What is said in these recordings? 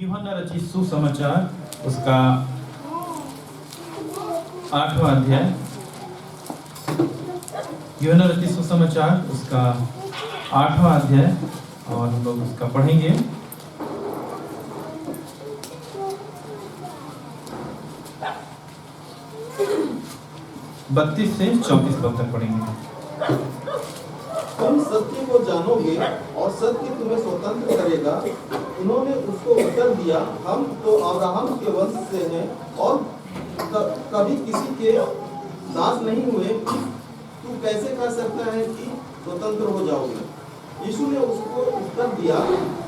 यूहन्ना रचित सुसमाचार उसका 8वां अध्याय। यूहन्ना रचित सुसमाचार उसका 8वां अध्याय और हम लोग उसका पढ़ेंगे। बत्तीस से 34 पद तक पढ़ेंगे। तुम सत्य को जानोगे और सत्य तुम्हें स्वतंत्र करेगा। उन्होंने उसको उत्तर दिया, हम तो अब्राहम के वंश से हैं और कभी किसी के दास नहीं हुए। तू कैसे कह सकता है कि स्वतंत्र हो जाओगे? यीशु ने उसको उत्तर दिया,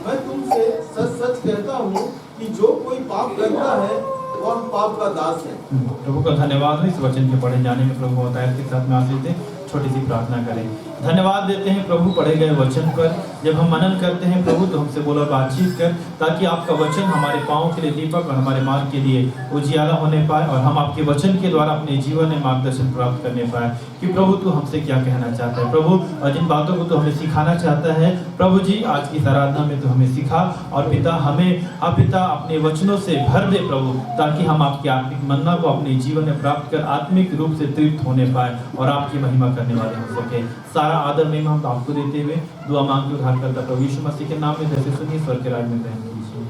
मैं तुमसे सच सच कहता हूँ कि जो कोई पाप करता है वह पाप का दास है। प्रभु का धन्यवाद हो इस वचन के पढ़े जाने में। प्रभु होता है के साथ में आशीष दे। छोटी सी प्रार्थना करें। धन्यवाद देते हैं प्रभु पढ़े गए वचन पर। जब हम मनन करते हैं प्रभु तो हमसे बोला बातचीत कर, ताकि आपका वचन हमारे पाँव के लिए दीपक और हमारे मार्ग के लिए उजियाला होने पाए और हम आपके वचन के द्वारा अपने जीवन में मार्गदर्शन प्राप्त करने पाए कि प्रभु तू हमसे क्या कहना चाहता है प्रभु, और जिन बातों को तू हमें सिखाना चाहता है प्रभु जी, आज की आराधना में तू हमें सिखा और पिता हमें पिता अपने वचनों से भर दे प्रभु, ताकि हम आपके आत्मिक मन्ना को अपने जीवन में प्राप्त कर आत्मिक रूप से तृप्त होने पाए और आपकी महिमा करने वाले हो सके। सारा आदर महिमा हम आपको देते हुए दुआ मांग के उद्धार करता प्रभु यीशु मसीह के नाम में जैसे सुनिए स्वर्ग के राज्य में ग्रहण कीजिए।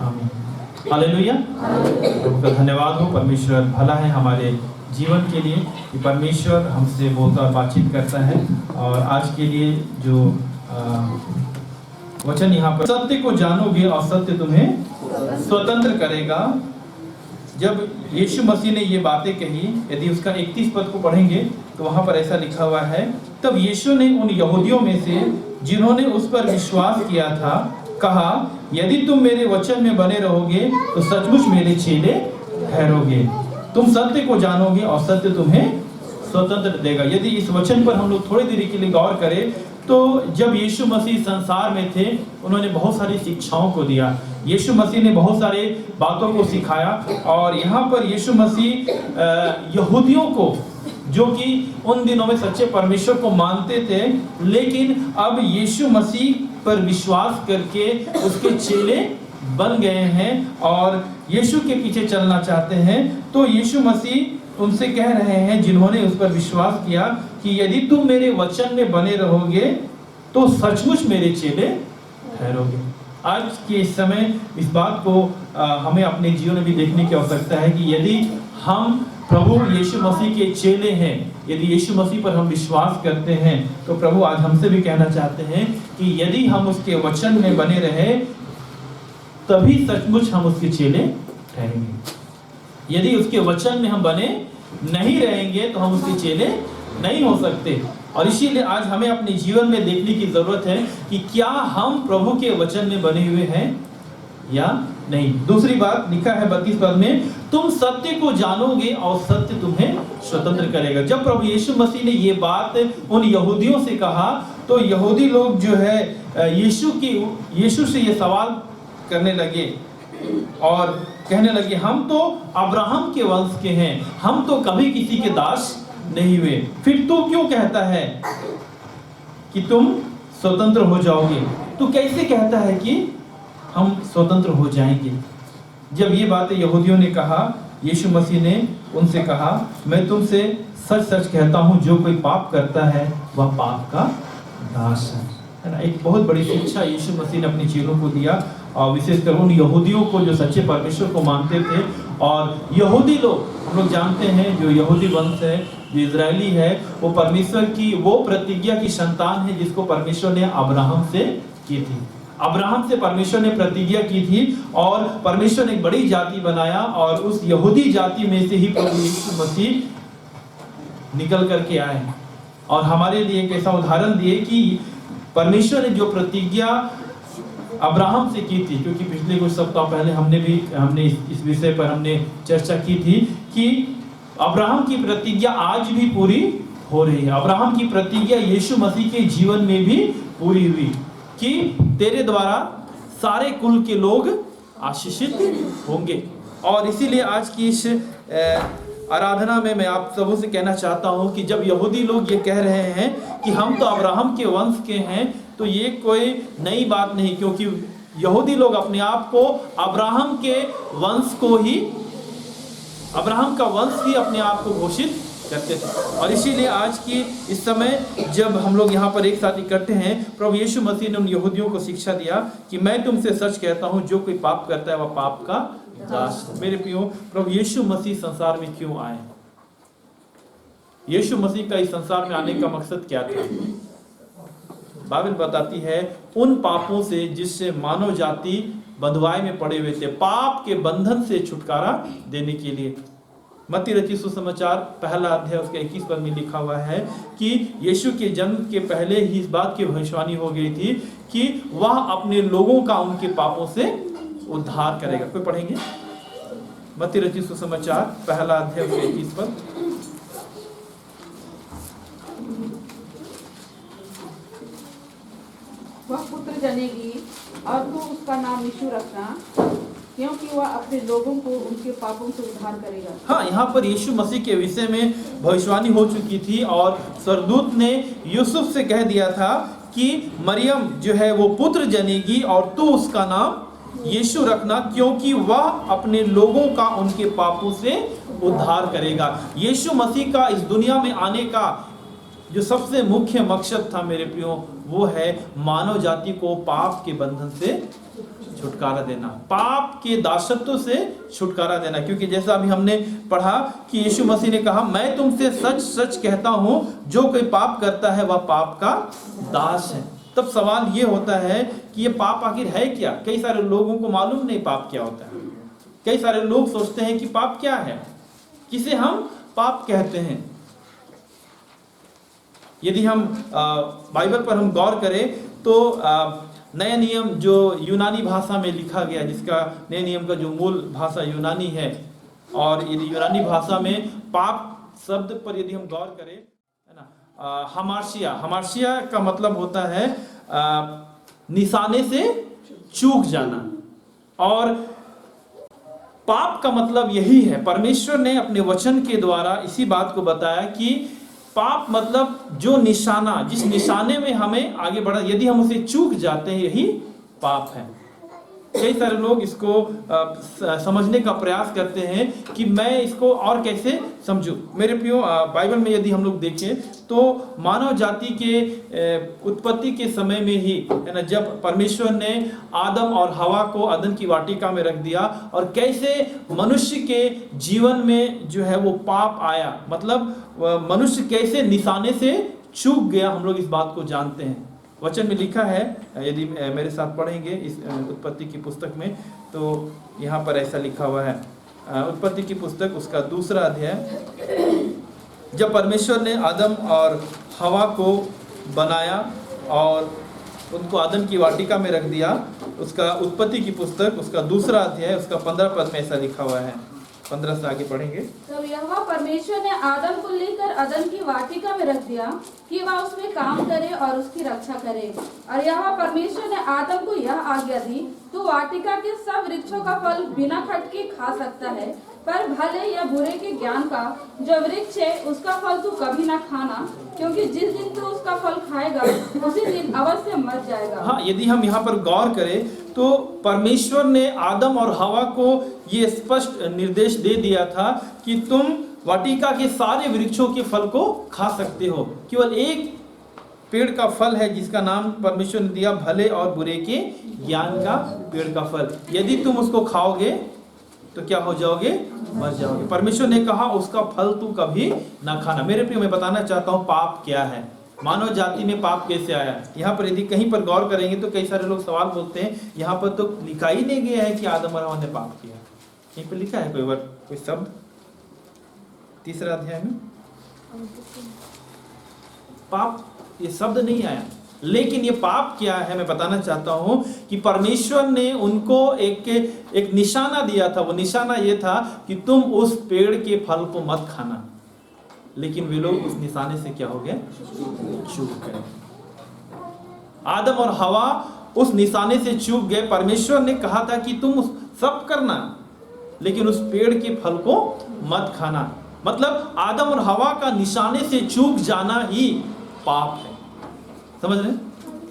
आमीन। हालेलुया। प्रभु का धन्यवाद हो। परमेश्वर भला है हमारे जीवन के लिए कि परमेश्वर हमसे बोलता और बातचीत करता है। और आज के लिए जो वचन यहाँ पर, सत्य को जानोगे और सत्य तुम्हें स्वतंत्र करेगा। जब यीशु मसीह ने ये बातें कही, यदि उसका 31 पद को पढ़ेंगे तो वहाँ पर ऐसा लिखा हुआ है, तब यीशु ने उन यहूदियों में से जिन्होंने उस पर विश्वास किया था कहा, यदि तुम मेरे वचन में बने रहोगे तो सचमुच मेरे चेले ठहरोगे। तुम सत्य को जानोगे और सत्य तुम्हें स्वतंत्र देगा। यदि इस वचन पर हम लोग थोड़ी देर के लिए गौर करें तो जब यीशु मसीह संसार में थे उन्होंने बहुत सारी शिक्षाओं को दिया। यीशु मसीह ने बहुत सारे बातों को सिखाया और यहाँ पर यीशु मसीह यहूदियों को, जो कि उन दिनों में सच्चे परमेश्वर को मानते थे, लेकिन अब यीशु मसीह पर विश्वास करके उसके चेले बन गए हैं और यीशु के पीछे चलना चाहते हैं, तो यीशु मसीह उनसे कह रहे हैं जिन्होंने उस पर विश्वास किया कि यदि तुम मेरे वचन में बने रहोगे तो सचमुच मेरे चेले ठहरोगे। आज के इस समय इस बात को हमें अपने जीवन में भी देखने की आवश्यकता है कि यदि हम प्रभु यीशु मसीह के चेले हैं, यदि यीशु मसीह पर हम विश्वास करते हैं, तो प्रभु आज हमसे भी कहना चाहते हैं कि यदि हम उसके वचन में बने रहे तभी सचमुच हम उसके चेले ठहरेंगे। यदि उसके वचन में हम बने नहीं रहेंगे तो हम उसके चेले नहीं हो सकते। और इसीलिए आज हमें अपने जीवन में देखने की जरूरत है कि क्या हम प्रभु के वचन में बने हुए हैं या नहीं। दूसरी बात लिखा है 32 पद में, तुम सत्य को जानोगे और सत्य तुम्हें स्वतंत्र करेगा। जब प्रभु यीशु मसीह ने ये बात उन यहूदियों से कहा तो यहूदी लोग जो है यीशु से ये सवाल करने लगे और कहने लगे, हम तो अब्राहम के वंश के हैं, हम तो कभी किसी के दास नहीं हुए, फिर तू क्यों कहता है कि तुम स्वतंत्र हो जाओगे? तू कैसे कहता है कि हम स्वतंत्र हो जाएंगे? जब ये बातें यहूदियों ने कहा, यीशु मसीह ने उनसे कहा, मैं तुमसे सच सच कहता हूँ, जो कोई पाप करता है वह पाप का दास है ना। एक बहुत बड़ी शिक्षा यीशु मसीह ने अपने चेलों को दिया और विशेषकर उन यहूदियों को जो सच्चे परमेश्वर को मानते थे। और यहूदी लोग, हम लोग जानते हैं, जो यहूदी वंश है, जो इजरायली है, वो परमेश्वर की वो प्रतिज्ञा की संतान है जिसको परमेश्वर ने अब्राहम से की थी। अब्राहम से परमेश्वर ने प्रतिज्ञा की थी और परमेश्वर ने एक बड़ी जाति बनाया और उस यहूदी जाति में से ही प्रभु यीशु मसीह निकल करके आए और हमारे लिए एक ऐसा उदाहरण दिए कि परमेश्वर ने जो प्रतिज्ञा अब्राहम से की थी, क्योंकि पिछले कुछ सप्ताह पहले हमने इस विषय पर हमने चर्चा की थी कि अब्राहम की प्रतिज्ञा आज भी पूरी हो रही है। अब्राहम की प्रतिज्ञा यीशु मसीह के जीवन में भी पूरी हुई कि तेरे द्वारा सारे कुल के लोग आशीषित होंगे। और इसीलिए आज की इस आराधना में मैं आप सबों से कहना चाहता हूं कि जब यहूदी लोग ये कह रहे हैं कि हम तो अब्राहम के वंश के हैं, तो ये कोई नई बात नहीं, क्योंकि यहूदी लोग अपने आप को अब्राहम के वंश को ही, अब्राहम का वंश ही अपने आप को घोषित करते थे। और इसीलिए आज की इस समय जब हम लोग यहाँ पर एक साथ इकट्ठे हैं, प्रभु यीशु मसीह ने उन यहूदियों को शिक्षा दिया कि मैं तुमसे सच कहता हूँ, जो कोई पाप करता है वह पाप का दास है। मेरे प्रियो, प्रभु यीशु मसीह संसार में क्यों आए? यीशु मसीह का इस संसार में आने का मकसद क्या था? बाइबल बताती है उन पापों से जिससे मानव जाति बंधुआई में पड़े हुए थे, पाप के बंधन से छुटकारा देने के लिए। मत्ती रचित सुसमाचार पहला अध्याय उसके 21 पद में लिखा हुआ है कि यीशु के जन्म के पहले ही इस बात की भविष्यवाणी हो गई थी कि वह अपने लोगों का उनके पापों से उद्धार करेगा। कोई पढ़ेंगे? मत्ती रचित सुसमाचार पहला अध्याय उसके 21 पद। वह पुत्र जनेगी और तू उसका नाम यीशु रखना, क्योंकि वह अपने लोगों को उनके पापों से उद्धार करेगा। हाँ, यहाँ पर यीशु मसीह के विषय में भविष्यवाणी हो चुकी थी और स्वर्गदूत ने यूसुफ से कह दिया था कि मरियम जो है वो पुत्र जनेगी और तू उसका नाम यीशु रखना, क्योंकि वह अपने लोगों का उनके पापों से उद्धार करेगा। यीशु मसीह का इस दुनिया में आने का जो सबसे मुख्य मकसद था मेरे प्रियो, वो है मानव जाति को पाप के बंधन से छुटकारा देना, पाप के दासत्व से छुटकारा देना। क्योंकि जैसा अभी हमने पढ़ा कि यीशु मसीह ने कहा, मैं तुमसे सच सच कहता हूं, जो कोई पाप करता है वह पाप का दास है। तब सवाल ये होता है कि ये पाप आखिर है क्या? कई सारे लोगों को मालूम नहीं पाप क्या होता है। कई सारे लोग सोचते हैं कि पाप क्या है, किसे हम पाप कहते हैं। यदि हम बाइबल पर हम गौर करें तो नया नियम जो यूनानी भाषा में लिखा गया, जिसका नए नियम का जो मूल भाषा यूनानी है, और यदि यूनानी भाषा में पाप शब्द पर यदि हम गौर करें, है ना, हमार्शिया का मतलब होता है निशाने से चूक जाना, और पाप का मतलब यही है। परमेश्वर ने अपने वचन के द्वारा इसी बात को बताया कि पाप मतलब जो निशाना, जिस निशाने में हमें आगे बढ़ा, यदि हम उसे चूक जाते हैं, यही पाप है। कई सारे लोग इसको समझने का प्रयास करते हैं कि मैं इसको और कैसे समझूं। मेरे प्रियो, बाइबल में यदि हम लोग देखें तो मानव जाति के उत्पत्ति के समय में ही, है ना, जब परमेश्वर ने आदम और हवा को अदन की वाटिका में रख दिया, और कैसे मनुष्य के जीवन में जो है वो पाप आया, मतलब मनुष्य कैसे निशाने से चूक गया, हम लोग इस बात को जानते हैं। वचन में लिखा है, यदि मेरे साथ पढ़ेंगे इस उत्पत्ति की पुस्तक में, तो यहाँ पर ऐसा लिखा हुआ है। उत्पत्ति की पुस्तक उसका 2 अध्याय, जब परमेश्वर ने आदम और हवा को बनाया और उनको आदम की वाटिका में रख दिया, उसका उत्पत्ति की पुस्तक उसका 2 अध्याय उसका 15 पद में ऐसा लिखा हुआ है। 15 से आगे पढ़ेंगे। तब यहोवा परमेश्वर ने आदम को लेकर अदन की वाटिका में रख दिया कि वह उसमें काम करे और उसकी रक्षा करे। और यहोवा परमेश्वर ने आदम को यह आज्ञा दी, तू वाटिका के सब वृक्षों का फल बिना खटके खा सकता है, पर भले या बुरे के ज्ञान का जो वृक्ष है उसका फल तू कभी ना खाना, क्योंकि जिस दिन तू उसका फल खाएगा उसी दिन अवश्य मर जाएगा। हाँ, यदि हम यहाँ पर गौर करें तो परमेश्वर ने आदम और हवा को ये स्पष्ट निर्देश दे दिया था कि तुम वाटिका के सारे वृक्षों के फल को खा सकते हो, केवल एक पेड़ का फल है जिसका नाम परमेश्वर ने दिया भले और बुरे के ज्ञान का पेड़ का फल। यदि तुम उसको खाओगे तो क्या हो जाओगे? मर जाओगे। परमेश्वर ने कहा उसका फल तू कभी ना खाना। मेरे प्रिय, मैं बताना चाहता हूँ पाप क्या है, मानव जाति में पाप कैसे आया। यहाँ पर यदि कहीं पर गौर करेंगे तो कई सारे लोग सवाल बोलते हैं, यहाँ पर तो लिखा ही नहीं गया है कि आदम और हवा ने पाप किया। यहीं पर लिखा है कोई वर्ड, कोई शब्द 3 अध्याय में पाप ये शब्द नहीं आया। लेकिन ये पाप क्या है मैं बताना चाहता हूं कि परमेश्वर ने उनको एक निशाना दिया था। वो निशाना ये था कि तुम उस पेड़ के फल को मत खाना, लेकिन वे लोग उस निशाने से क्या हो गए? चूक गए। आदम और हवा उस निशाने से चूक गए। परमेश्वर ने कहा था कि तुम सब करना, लेकिन उस पेड़ के फल को मत खाना। मतलब आदम और हवा का निशाने से चूक जाना ही पाप है। समझ रहे?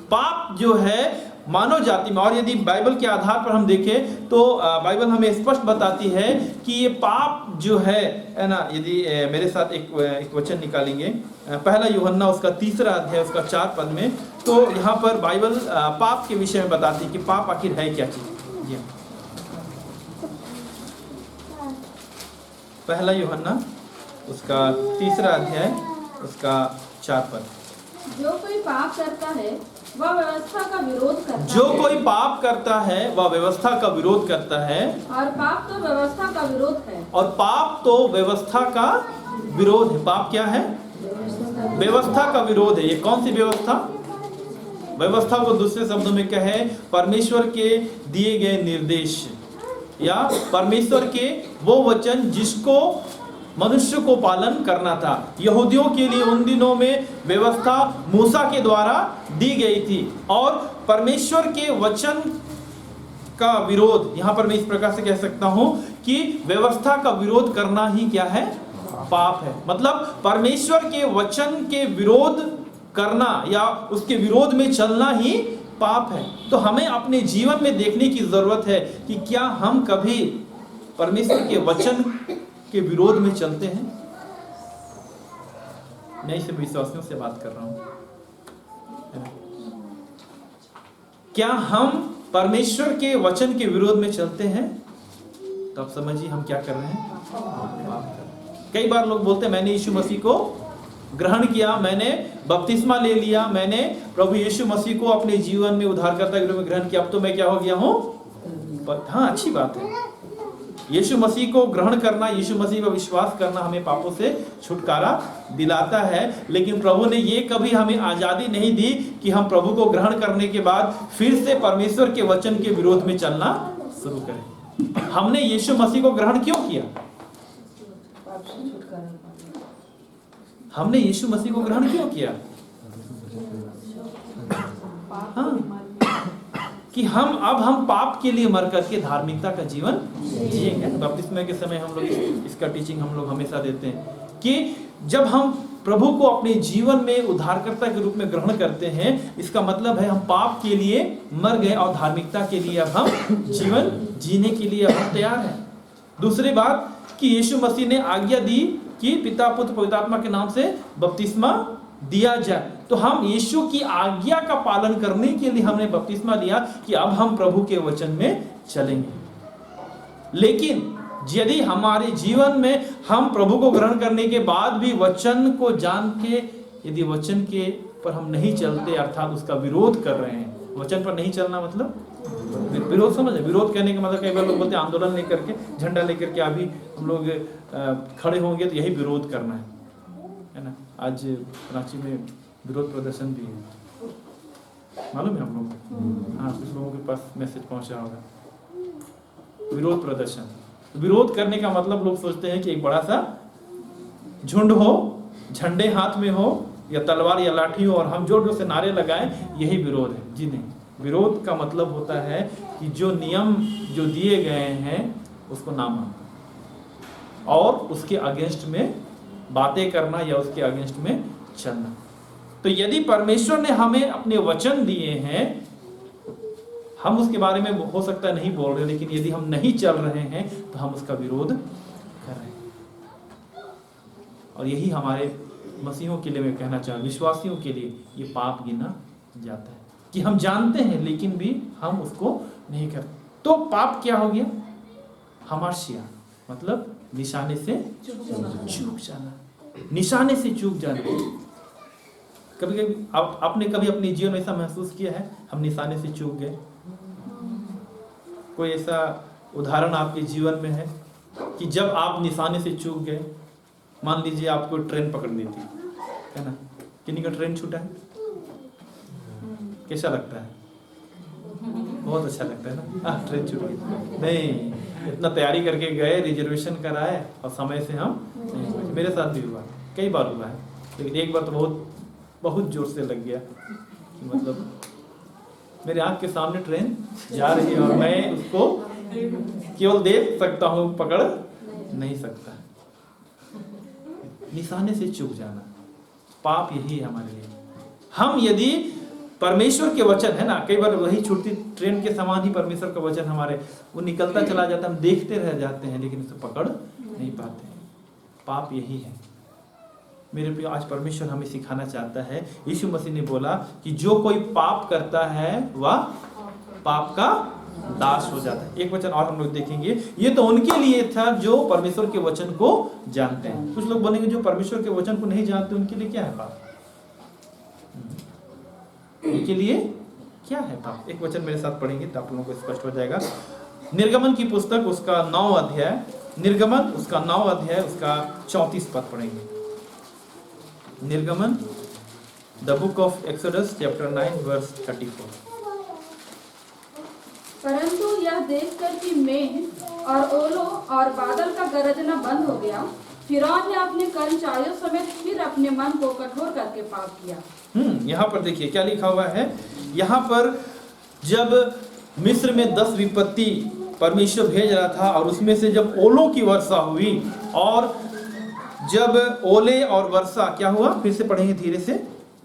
पाप जो है मानव जाति में, और यदि बाइबल के आधार पर हम देखें तो बाइबल हमें स्पष्ट बताती है कि ये पाप जो है ना, यदि मेरे साथ एक वचन निकालेंगे, पहला यूहन्ना उसका 3 अध्याय उसका 4 पद में, तो यहाँ पर बाइबल पाप के विषय में बताती है कि पाप आखिर है क्या चीज। जी, पहला यूहन्ना उसका 3 अध्याय उसका 4 पद। जो कोई पाप करता है वह व्यवस्था का विरोध करता जो है, कोई पाप करता है वह व्यवस्था का विरोध करता है, और पाप तो व्यवस्था का विरोध है। और पाप तो व्यवस्था का विरोध है। पाप क्या है? व्यवस्था का विरोध है। ये कौन सी व्यवस्था? व्यवस्था को दूसरे शब्दों में कहे परमेश्वर के दिए गए निर्देश या परमेश्वर के वो वचन जिसको मनुष्य को पालन करना था। यहूदियों के लिए उन दिनों में व्यवस्था मूसा के द्वारा दी गई थी, और परमेश्वर के वचन का विरोध, यहां पर मैं इस प्रकार से कह सकता हूं कि व्यवस्था का विरोध करना ही क्या है? पाप है। मतलब परमेश्वर के वचन के विरोध करना या उसके विरोध में चलना ही पाप है। तो हमें अपने जीवन में देखने की जरूरत है कि क्या हम कभी परमेश्वर के वचन के विरोध में चलते हैं? मैं सिर्फ विश्वासियों से बात कर रहा हूं। क्या हम परमेश्वर के वचन के विरोध में चलते हैं? तो आप समझिए हम क्या कर रहे हैं। कई बार लोग बोलते हैं मैंने यीशु मसीह को ग्रहण किया, मैंने बपतिस्मा ले लिया, मैंने प्रभु यीशु मसीह को अपने जीवन में उद्धारकर्ता के रूप में ग्रहण किया, अब तो मैं क्या हो गया हूं। हाँ, अच्छी बात है। यीशु मसीह को ग्रहण करना, यीशु मसीह पर विश्वास करना हमें पापों से छुटकारा दिलाता है, लेकिन प्रभु ने ये कभी हमें आजादी नहीं दी कि हम प्रभु को ग्रहण करने के बाद फिर से परमेश्वर के वचन के विरोध में चलना शुरू करें। हमने यीशु मसीह को ग्रहण क्यों किया? हमने यीशु मसीह को ग्रहण क्यों किया? हाँ, कि हम पाप के लिए मर करके धार्मिकता का जीवन जिएंगे। बपतिस्मा के समय हम लोग इसका टीचिंग हम लोग हमेशा देते हैं कि जब हम प्रभु को अपने जीवन में उद्धारकर्ता के रूप में ग्रहण करते हैं, इसका मतलब है हम पाप के लिए मर गए और धार्मिकता के लिए अब हम जीवन जीने के लिए अब हम तैयार हैं। दूसरी बात कि यीशु मसीह ने आज्ञा दी कि पिता पुत्र पवित्र आत्मा के नाम से बपतिस्मा दिया जाए, तो हम यीशु की आज्ञा का पालन करने के लिए हमने बपतिस्मा लिया कि अब हम प्रभु के वचन में चलेंगे। लेकिन यदि हमारे जीवन में हम प्रभु को ग्रहण करने के बाद भी वचन को जान के यदि वचन के पर हम नहीं चलते, अर्थात उसका विरोध कर रहे हैं, वचन पर नहीं चलना मतलब विरोध, समझे? विरोध करने का मतलब कई बार लोग बोलते हैं आंदोलन लेकर के, झंडा लेकर के अभी हम लोग खड़े होंगे तो यही विरोध करना है ना। आज रांची में विरोध प्रदर्शन भी है, मालूम है हम लोग? हाँ, कुछ लोगों के पास मैसेज पहुंचा होगा। विरोध प्रदर्शन, विरोध करने का मतलब लोग सोचते हैं कि एक बड़ा सा झुंड हो, झंडे हाथ में हो या तलवार या लाठी हो और हम जोर जोर से नारे लगाएं, यही विरोध है। जी नहीं, विरोध का मतलब होता है कि जो नियम जो दिए गए हैं उसको ना मानना और उसके अगेंस्ट में बातें करना या उसके अगेंस्ट में चलना। तो यदि परमेश्वर ने हमें अपने वचन दिए हैं, हम उसके बारे में हो सकता है नहीं बोल रहे, लेकिन यदि हम नहीं चल रहे हैं तो हम उसका विरोध कर रहे हैं। और यही हमारे मसीहों के लिए मैं कहना चाहूँ, विश्वासियों के लिए ये पाप गिना जाता है कि हम जानते हैं लेकिन भी हम उसको नहीं करते। तो पाप क्या हो गया? हमार्शिया, मतलब निशाने से चूक जाना, निशाने से चूक जाना। कभी कभी आपने कभी अपने जीवन में ऐसा महसूस किया है हम निशाने से चूक गए? कोई ऐसा उदाहरण आपके जीवन में है कि जब आप निशाने से चूक गए? मान लीजिए आपको ट्रेन पकड़ ली थी, है ना, किन्हीं का ट्रेन छूटा है, कैसा लगता है? बहुत अच्छा लगता है ना, ट्रेन छूट गई। नहीं, इतना तैयारी करके गए, रिजर्वेशन कराए और समय से हम नहीं पहुंचे। मेरे साथ भी हुआ, कई बार हुआ है, लेकिन एक बार तो बहुत जोर से लग गया कि मतलब मेरे आंख के सामने ट्रेन जा रही है और मैं उसको केवल देख सकता हूँ, पकड़ नहीं सकता। निशाने से चूक जाना, पाप यही है हमारे लिए। हम यदि परमेश्वर के वचन है ना, कई बार वही छूटती ट्रेन के समान ही परमेश्वर का वचन हमारे वो निकलता चला जाता है, हम देखते रह जाते हैं लेकिन उसे पकड़ नहीं पाते हैं। पाप यही है मेरे प्रिय। आज परमेश्वर हमें सिखाना चाहता है, यीशु मसीह ने बोला कि जो कोई पाप करता है वह पाप का दास हो जाता है। एक वचन और हम लोग देखेंगे, ये तो उनके लिए था जो परमेश्वर के वचन को जानते हैं। कुछ लोग बोलेंगे जो परमेश्वर के वचन को नहीं जानते उनके लिए क्या है पाप, उनके लिए क्या है पाप। एक वचन मेरे साथ पढ़ेंगे तो आप लोगों को स्पष्ट हो जाएगा। निर्गमन की पुस्तक उसका 9 अध्याय, निर्गमन उसका 9 अध्याय उसका 34 पद पढ़ेंगे। निर्गमन, the book of Exodus chapter 9 verse 34। परंतु यह देखकर कि मेघ और ओलों और बादल का गरजना बंद हो गया, फिरौन ने अपने कर्मचारियों समेत फिर अपने मन को कठोर करके पाप किया। यहाँ पर देखिए क्या लिखा हुआ है। यहाँ पर जब मिस्र में 10 विपत्ति परमेश्वर भेज रहा था और उसमें से जब ओलों की वर्षा हुई और जब ओले और वर्षा क्या हुआ, फिर से पढ़ेंगे धीरे से।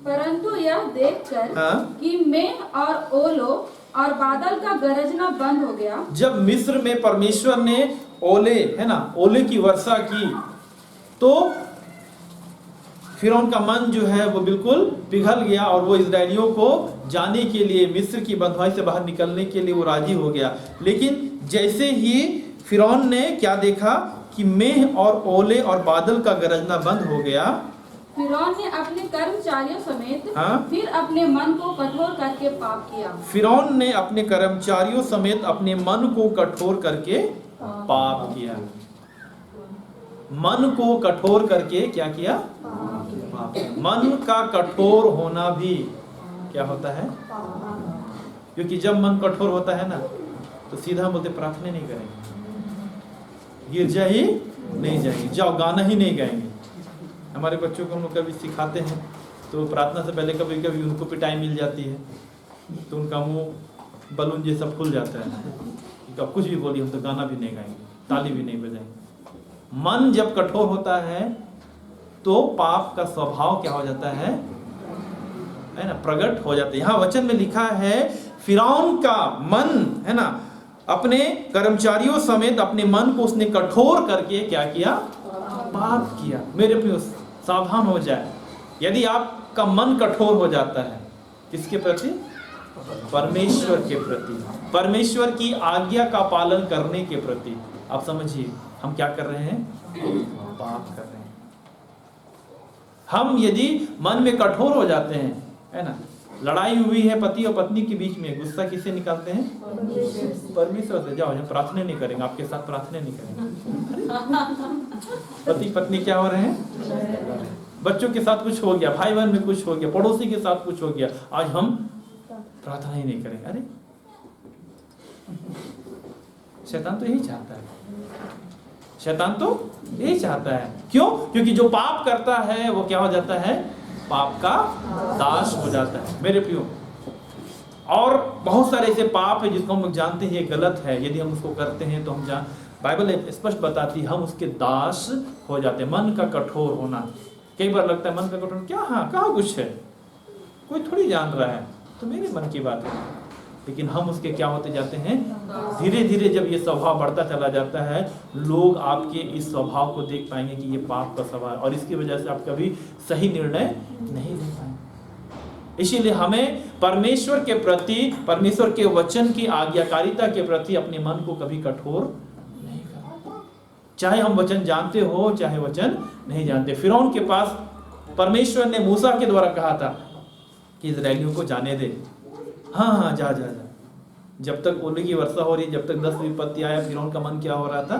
परंतु यह देखकर हाँ? कि मेघ और ओलों और बादल का गरजना बंद हो गया। जब मिस्र में परमेश्वर ने ओले है ना, ओले की वर्षा की तो फिरौन का मन जो है वो बिल्कुल पिघल गया और वो इजरायलियों को जाने के लिए, मिस्र की बंधुआई से बाहर निकलने के लिए वो राजी हो गया। लेकिन जैसे ही फिरौन ने क्या देखा कि मेघ और ओले और बादल का गरजना बंद हो गया, फिरौन ने अपने कर्मचारियों समेत हाँ? फिर अपने मन को कठोर करके पाप किया। फिरौन ने अपने कर्मचारियों समेत अपने मन को कठोर करके पाप किया। मन को कठोर करके क्या किया? पाप किया। मन का कठोर होना भी क्या होता है? क्योंकि जब मन कठोर होता है ना तो सीधा बोलते प्रार्थना नहीं करेंगे, गिरजा ही नहीं जाएंगे, जाओ गाना ही नहीं गाएंगे। हमारे बच्चों को हम लोग कभी सिखाते हैं तो प्रार्थना से पहले कभी कभी उनको पिटाई मिल जाती है तो उनका मुंह बलून जैसा फूल जाता है। तो कुछ भी बोलिए हम तो गाना भी नहीं गाएंगे, ताली भी नहीं बजाएंगे। मन जब कठोर होता है तो पाप का स्वभाव क्या हो जाता है ना, प्रकट हो जाता है। यहाँ वचन में लिखा है फिरौन का मन है ना, अपने कर्मचारियों समेत अपने मन को उसने कठोर करके क्या किया? पाप किया। मेरे प्रिय सावधान हो जाए, यदि आपका मन कठोर हो जाता है किसके प्रति? परमेश्वर के प्रति, परमेश्वर की आज्ञा का पालन करने के प्रति। आप समझिए हम क्या कर रहे हैं? पाप कर रहे हैं। हम यदि मन में कठोर हो जाते हैं है ना, लड़ाई हुई है पति और पत्नी के बीच में, गुस्सा किससे निकालते हैं? परमेश्वर से। जाओ हम प्रार्थना नहीं करेंगे, आपके साथ प्रार्थना नहीं करेंगे। पति पत्नी क्या हो रहे हैं? बच्चों के साथ कुछ हो गया, भाई बहन में कुछ हो गया, पड़ोसी के साथ कुछ हो गया, आज हम प्रार्थना ही नहीं करेंगे। अरे शैतान तो यही चाहता है, शैतान तो यही चाहता है। क्यों? क्योंकि जो पाप करता है वो क्या हो जाता है? पाप का दास हो जाता है। मेरे प्रियो, और बहुत सारे ऐसे पाप है जिसको हम लोग जानते हैं ये गलत है, यदि हम उसको करते हैं तो हम जान, बाइबल स्पष्ट बताती है हम उसके दास हो जाते हैं। मन का कठोर होना, कई बार लगता है मन का कठोर क्या, हाँ कहाँ कुछ है, कोई थोड़ी जान रहा है, तो मेरे मन की बात है। लेकिन हम उसके क्या होते जाते हैं? धीरे धीरे जब ये स्वभाव बढ़ता चला जाता है, लोग आपके इस स्वभाव को देख पाएंगे कि ये पाप का स्वभाव, और इसकी वजह से आप कभी सही निर्णय नहीं ले पाएंगे। इसीलिए हमें परमेश्वर के प्रति, परमेश्वर के वचन की आज्ञाकारिता के प्रति अपने मन को कभी कठोर नहीं करना, चाहे हम वचन जानते हो चाहे वचन नहीं जानते। फिरौन के पास परमेश्वर ने मूसा के द्वारा कहा था कि इजरायलियों को जाने दे, हाँ हाँ जा जा जा। जब तक ओले की वर्षा हो रही, जब तक 10 विपत्ति आया, फिरौन का मन क्या हो रहा था?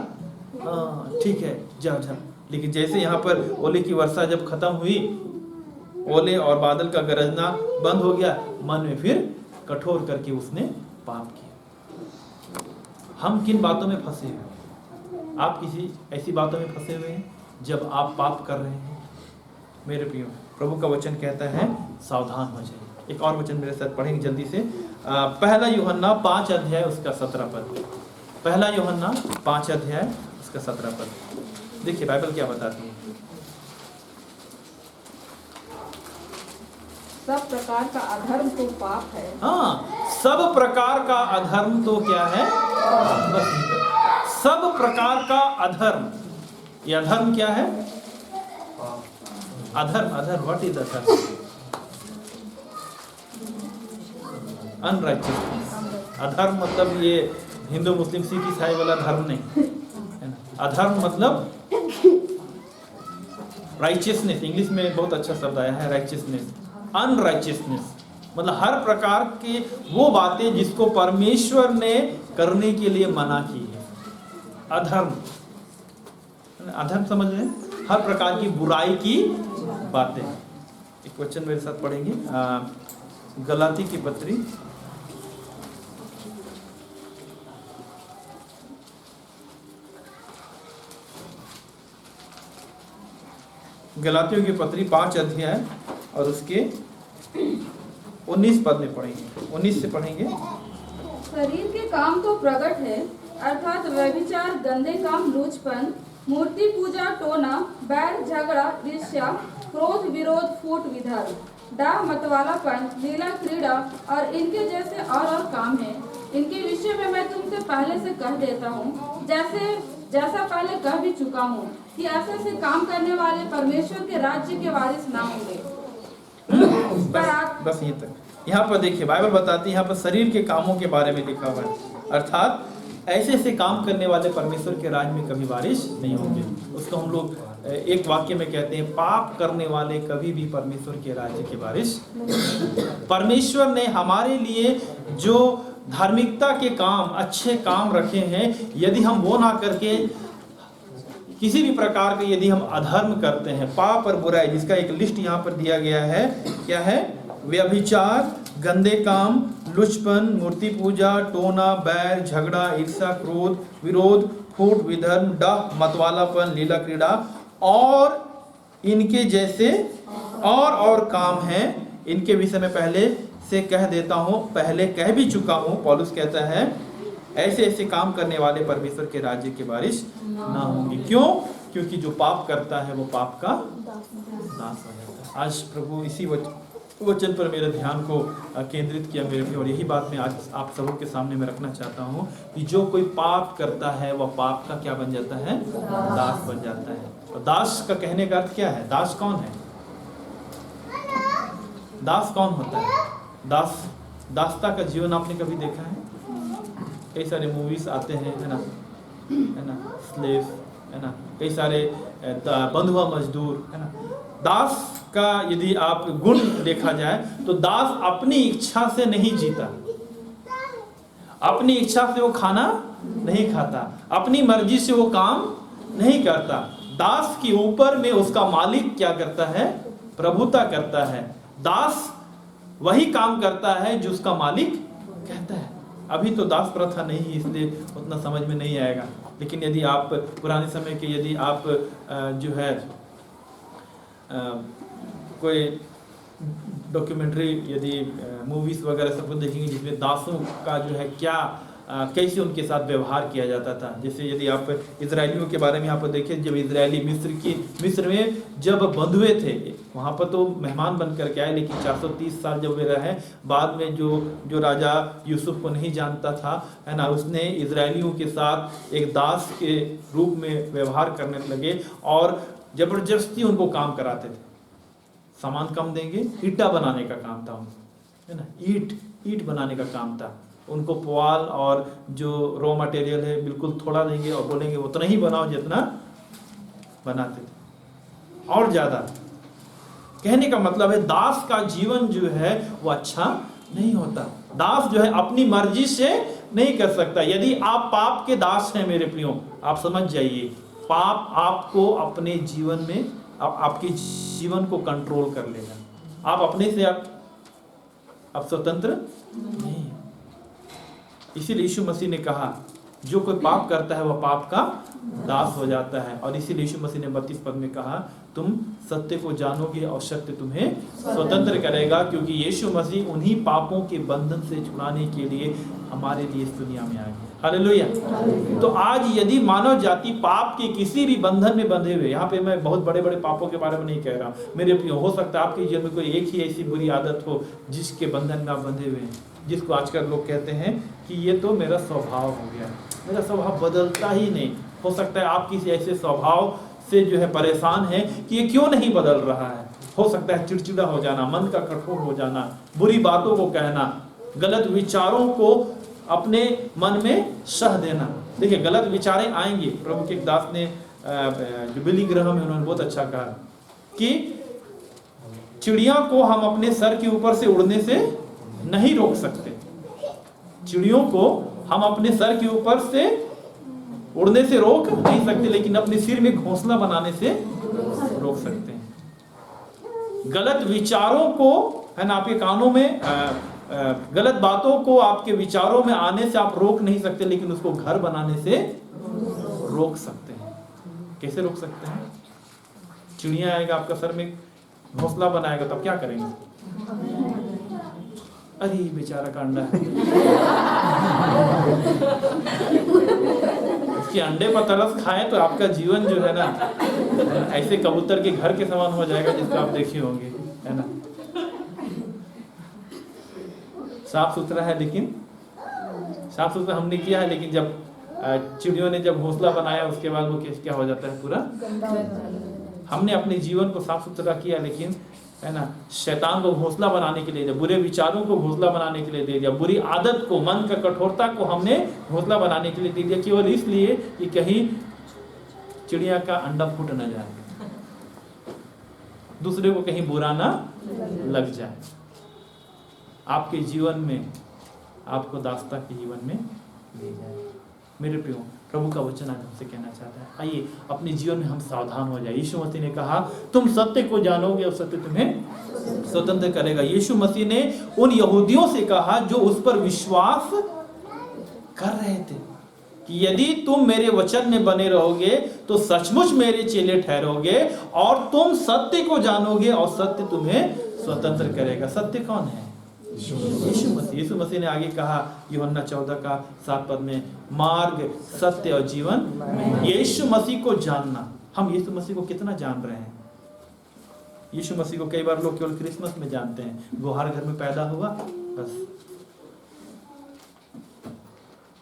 हाँ ठीक है जा जा। लेकिन जैसे यहाँ पर ओले की वर्षा जब खत्म हुई, ओले और बादल का गरजना बंद हो गया, मन में फिर कठोर करके उसने पाप किया। हम किन बातों में फंसे हुए? आप किसी ऐसी बातों में फंसे हुए हैं जब आप पाप कर रहे हैं? मेरे प्रियो, प्रभु का वचन कहता है सावधान हो जाइए। एक और वचन मेरे साथ पढ़ेंगे जल्दी से। पहला यूहन्ना 5 अध्याय उसका 17 पद। पहला यूहन्ना 5 अध्याय उसका 17 पद। देखिए बाइबल क्या बताती है। सब प्रकार का अधर्म तो पाप है। हाँ, सब प्रकार का अधर्म तो क्या है? बस सब प्रकार का अधर्म। ये अधर्म क्या है? अधर्म, व्हाट इज अधर्म? अनराइचियसनेस। अधर्म मतलब ये हिंदू मुस्लिम सिख ईसाई वाला धर्म नहीं है ना। अधर्म मतलब राइचियसनेस, इंग्लिश में बहुत अच्छा शब्द आया है राइचियसनेस। अनराइचियसनेस मतलब हर प्रकार की वो बातें जिसको परमेश्वर ने करने के लिए मना की है, अधर्म। अधर्म समझ रहे हैं? हर प्रकार की बुराई की बातें। एक क्वेश्चन मेरे साथ पढ़ेंगे, गलाती की पत्री गलातियों की पत्री 5 अध्याय और उसके 19 पद में पढ़ेंगे। 19 से पढ़ेंगे। शरीर के काम तो प्रकट है, अर्थात व्यभिचार, गंदे काम, लूचपन, मूर्ति पूजा, टोना, बैर, झगड़ा, ईर्ष्या, क्रोध, विरोध, फूट, विधर्म, डाह, मतवालापन, लीला, क्रीड़ा और इनके जैसे और काम हैं। इनके विषय में मैं तुमसे पहले से कह देता हूँ, जैसा पहले कह भी चुका हूँ, कि ऐसे काम करने वाले परमेश्वर के राज्य के वारिस ना होंगे। बस यहीं तक। यहाँ पर देखिए, बाइबल बताती है यहाँ पर शरीर के कामों के बारे में लिखा हुआ है, अर्थात ऐसे काम करने वाले परमेश्वर के राज्य में कभी वारिस नहीं होंगे। उसको हम लोग एक वाक्य में कहते हैं, पाप करने वाले कभी भी परमेश्वर के राज्य के वारिस। परमेश्वर ने हमारे लिए जो धार्मिकता के काम, अच्छे काम रखे हैं, यदि हम वो ना करके किसी भी प्रकार के यदि हम अधर्म करते हैं, पाप और बुराई, जिसका एक लिस्ट यहाँ पर दिया गया है, क्या है? व्यभिचार, गंदे काम, लुचपन, मूर्ति पूजा, टोना, बैर, झगड़ा, ईर्ष्या, क्रोध, विरोध, फूट, विधर्म, डाह, मतवालापन, लीला, क्रीड़ा और इनके जैसे और काम हैं। इनके विषय में पहले से कह देता हूँ, पहले कह भी चुका हूँ। पौलुस कहता है ऐसे काम करने वाले परमेश्वर के राज्य के वारिस ना होंगे। क्यों? क्योंकि जो पाप करता है वो पाप का नाश हो जाता है। आज प्रभु इसी वचन पर मेरे ध्यान को केंद्रित किया मेरे पे, और यही बात मैं आज आप सबों के सामने में रखना चाहता हूँ कि जो कोई पाप करता है वह पाप का क्या बन जाता है? दास बन जाता है। और दास का कहने का अर्थ क्या है? दास कौन है? दास कौन होता है? दासता का जीवन आपने कभी देखा है? कई सारे मूवीज आते हैं, है ना, स्लेव, है ना, कई सारे बंधुआ मजदूर, है ना। दास का यदि आप गुण देखा जाए तो दास अपनी इच्छा से नहीं जीता, अपनी इच्छा से वो खाना नहीं खाता, अपनी मर्जी से वो काम नहीं करता। दास के ऊपर में उसका मालिक क्या करता है? प्रभुता करता है। दास वही काम करता है जो उसका मालिक कहता है। अभी तो दास प्रथा नहीं है, इसलिए उतना समझ में नहीं आएगा, लेकिन यदि आप पुराने समय के यदि आप जो है कोई डॉक्यूमेंट्री यदि मूवीज वगैरह सब कुछ देखेंगे जिसमें दासों का जो है क्या कैसे उनके साथ व्यवहार किया जाता था। जैसे यदि आप इजरायलियों के बारे में यहाँ पर देखें, जब इजरायली मिस्र में जब बंधुए थे, वहाँ पर तो मेहमान बन कर के आए, लेकिन 430 साल जब वे रहे, बाद में जो राजा यूसुफ को नहीं जानता था, है ना, उसने इजरायलियों के साथ एक दास के रूप में व्यवहार करने लगे और जबरदस्ती उनको काम कराते थे। सामान कम देंगे, ईटा बनाने का काम था उनको, है ना, ईट बनाने का काम था उनको। पुआल और जो रॉ मटेरियल है बिल्कुल थोड़ा देंगे और बोलेंगे उतना ही बनाओ जितना बनाते थे, और ज्यादा। कहने का मतलब है दास का जीवन जो है वो अच्छा नहीं होता। दास जो है अपनी मर्जी से नहीं कर सकता। यदि आप पाप के दास हैं मेरे प्रियो, आप समझ जाइए, पाप आपको अपने जीवन में आपके जीवन को कंट्रोल कर लेगा। आप अपने से आप स्वतंत्र नहीं। इसीलिए यीशु मसीह ने कहा जो कोई पाप करता है वह पाप का दास हो जाता है। और इसीलिए यीशु मसीह ने 32 पद में कहा, तुम सत्य को जानोगे और सत्य तुम्हें स्वतंत्र करेगा। क्योंकि यीशु मसीह उन्हीं पापों के बंधन से छुड़ाने के लिए हमारे लिए इस दुनिया में आ गया। हालेलुया। तो आज यदि मानव जाति पाप के किसी भी बंधन में बंधे हुए, यहाँ पे मैं बहुत बड़े बड़े पापों के बारे में नहीं कह रहा मेरे प्रिय, हो सकता है आपके जीवन में कोई एक ही ऐसी बुरी आदत हो जिसके बंधन में आप बंधे हुए हैं, जिसको आजकल लोग कहते हैं कि ये तो मेरा स्वभाव हो गया, मेरा स्वभाव बदलता ही नहीं। हो सकता है आप किसी ऐसे स्वभाव से जो है परेशान है कि ये क्यों नहीं बदल रहा है। हो सकता है चिड़चिड़ा हो जाना, मन का कठोर हो जाना, बुरी बातों को कहना, गलत विचारों को अपने मन में सह देना। देखिए गलत विचारें आएंगी। प्रभु के एक दास ने जो बिली ग्रहम है उन्होंने बहुत अच्छा कहा कि चिड़िया को हम अपने सर के ऊपर से उड़ने से नहीं रोक सकते, चिड़ियों को हम अपने सर के ऊपर से उड़ने से रोक नहीं सकते, लेकिन अपने सिर में घोंसला बनाने से रोक सकते हैं। गलत विचारों को है ना, आपके कानों में गलत बातों को आपके विचारों में आने से आप रोक नहीं सकते, लेकिन उसको घर बनाने से रोक सकते हैं। कैसे रोक सकते हैं? चिड़िया आएगा आपका सर में घोंसला बनाएगा तो आप क्या करेंगे? अरे बेचारा का अंडा है, उसके अंडे पर तरस खाएं तो आपका जीवन जो है ना ऐसे कबूतर के घर के समान हो जाएगा जिसको आप देखे होंगे, है ना। साफ सुथरा है, लेकिन साफ सुथरा हमने किया है, लेकिन जब चिड़ियों ने जब घोंसला बनाया उसके बाद वो क्या हो जाता है, पूरा हमने अपने जीवन को साफ सुथरा किया, लेकिन है ना शैतान को घोंसला बनाने के लिए, बुरे विचारों को घोंसला बनाने के लिए दे दिया, बुरी आदत को, मन का कठोरता को हमने घोंसला बनाने के लिए दे दिया, केवल इसलिए कि कहीं चिड़िया का अंडा फूट न जाए, दूसरे को कहीं बुरा ना लग जाए। आपके जीवन में आपको दास्ता के जीवन में ले जाए। मेरे प्रियो, प्रभु का वचन आज हमसे कहना चाहता है, आइए अपने जीवन में हम सावधान हो जाए। यीशु मसीह ने कहा तुम सत्य को जानोगे और सत्य तुम्हें स्वतंत्र करेगा। यीशु मसीह ने उन यहूदियों से कहा जो उस पर विश्वास कर रहे थे कि यदि तुम मेरे वचन में बने रहोगे तो सचमुच मेरे चेले ठहरोगे और तुम सत्य को जानोगे और सत्य तुम्हें स्वतंत्र करेगा। सत्य कौन है? यीशु मसीह। यीशु मसीह ने आगे कहा यूहन्ना 14:7 में, मार्ग, सत्य और जीवन यीशु मसीह को जानना। हम यीशु मसीह को कितना जान रहे हैं? यीशु मसीह को कई बार लोग केवल क्रिसमस में जानते हैं, गुहार घर में पैदा हुआ बस।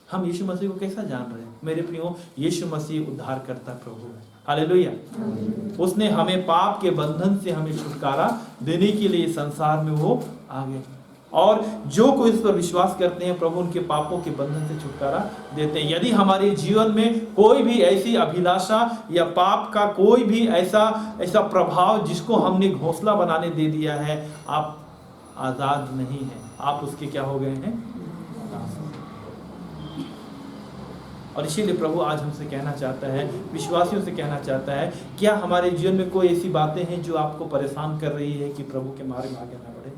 हम यीशु मसीह को कैसा जान रहे हैं? मेरे प्रियो, यीशु मसीह उद्धार करता प्रभु है। हालेलुया। उसने हमें पाप के बंधन से हमें छुटकारा देने के लिए संसार में वो आ गए, और जो कोई इस पर विश्वास करते हैं प्रभु उनके पापों के बंधन से छुटकारा देते हैं। यदि हमारे जीवन में कोई भी ऐसी अभिलाषा या पाप का कोई भी ऐसा प्रभाव जिसको हमने घोंसला बनाने दे दिया है, आप आजाद नहीं हैं, आप उसके क्या हो गए हैं? और इसीलिए प्रभु आज हमसे कहना चाहता है, विश्वासियों से कहना चाहता है, क्या हमारे जीवन में कोई ऐसी बातें हैं जो आपको परेशान कर रही है कि प्रभु के मार्ग में आगे ना बढ़े?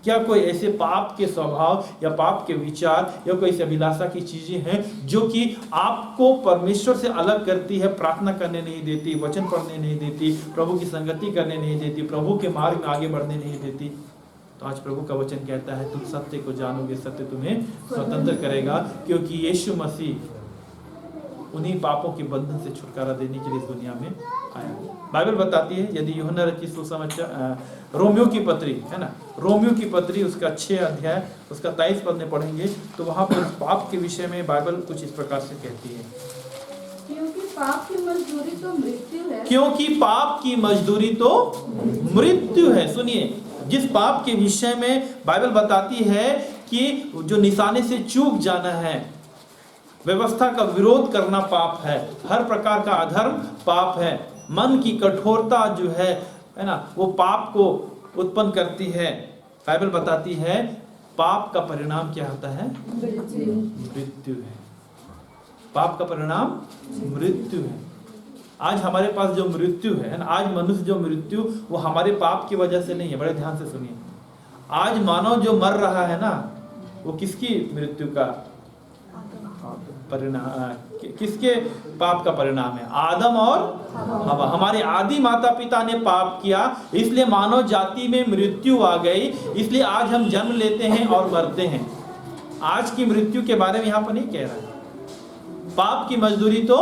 क्या कोई ऐसे पाप के स्वभाव या पाप के विचार या कोई ऐसी अभिलाषा की चीजें हैं जो कि आपको परमेश्वर से अलग करती है, प्रार्थना करने नहीं देती, वचन पढ़ने नहीं देती, प्रभु की संगति करने नहीं देती, प्रभु के मार्ग में आगे बढ़ने नहीं देती? तो आज प्रभु का वचन कहता है तुम सत्य को जानोगे, सत्य तुम्हें स्वतंत्र करेगा, क्योंकि यीशु मसीह उन्हीं पापों के बंधन से छुटकारा देने के लिए इस दुनिया में आया। बाइबल बताती है, यदि यूहन्ना रचित सुसमाचार रोमियो की पत्री है ना, रोमियो की पत्री उसका 6 अध्याय उसका 23 पद में पढ़ेंगे तो वहां पर पाप के विषय में बाइबल कुछ इस प्रकार से कहती है, क्योंकि पाप की मजदूरी तो मृत्यु है। क्योंकि पाप की मजदूरी तो मृत्यु है। सुनिए, जिस पाप के विषय में बाइबल बताती है कि जो निशाने से चूक जाना है, व्यवस्था का विरोध करना पाप है, हर प्रकार का अधर्म पाप है, मन की कठोरता जो है ना, वो पाप को उत्पन्न करती है। बाइबल बताती है पाप का परिणाम क्या होता है? मृत्यु है। पाप का परिणाम मृत्यु है। आज हमारे पास जो मृत्यु है ना, आज मनुष्य जो मृत्यु, वो हमारे पाप की वजह से नहीं है। बड़े ध्यान से सुनिए, आज मानव जो मर रहा है ना, वो किसकी मृत्यु का परिणाम, किसके पाप का परिणाम है? आदम और हवा। हमारे आदि माता पिता ने पाप किया, इसलिए मानव जाति में मृत्यु आ गई, इसलिए आज हम जन्म लेते हैं और मरते हैं। आज की मृत्यु के बारे में यहाँ पर नहीं कह रहा है। पाप की मजदूरी तो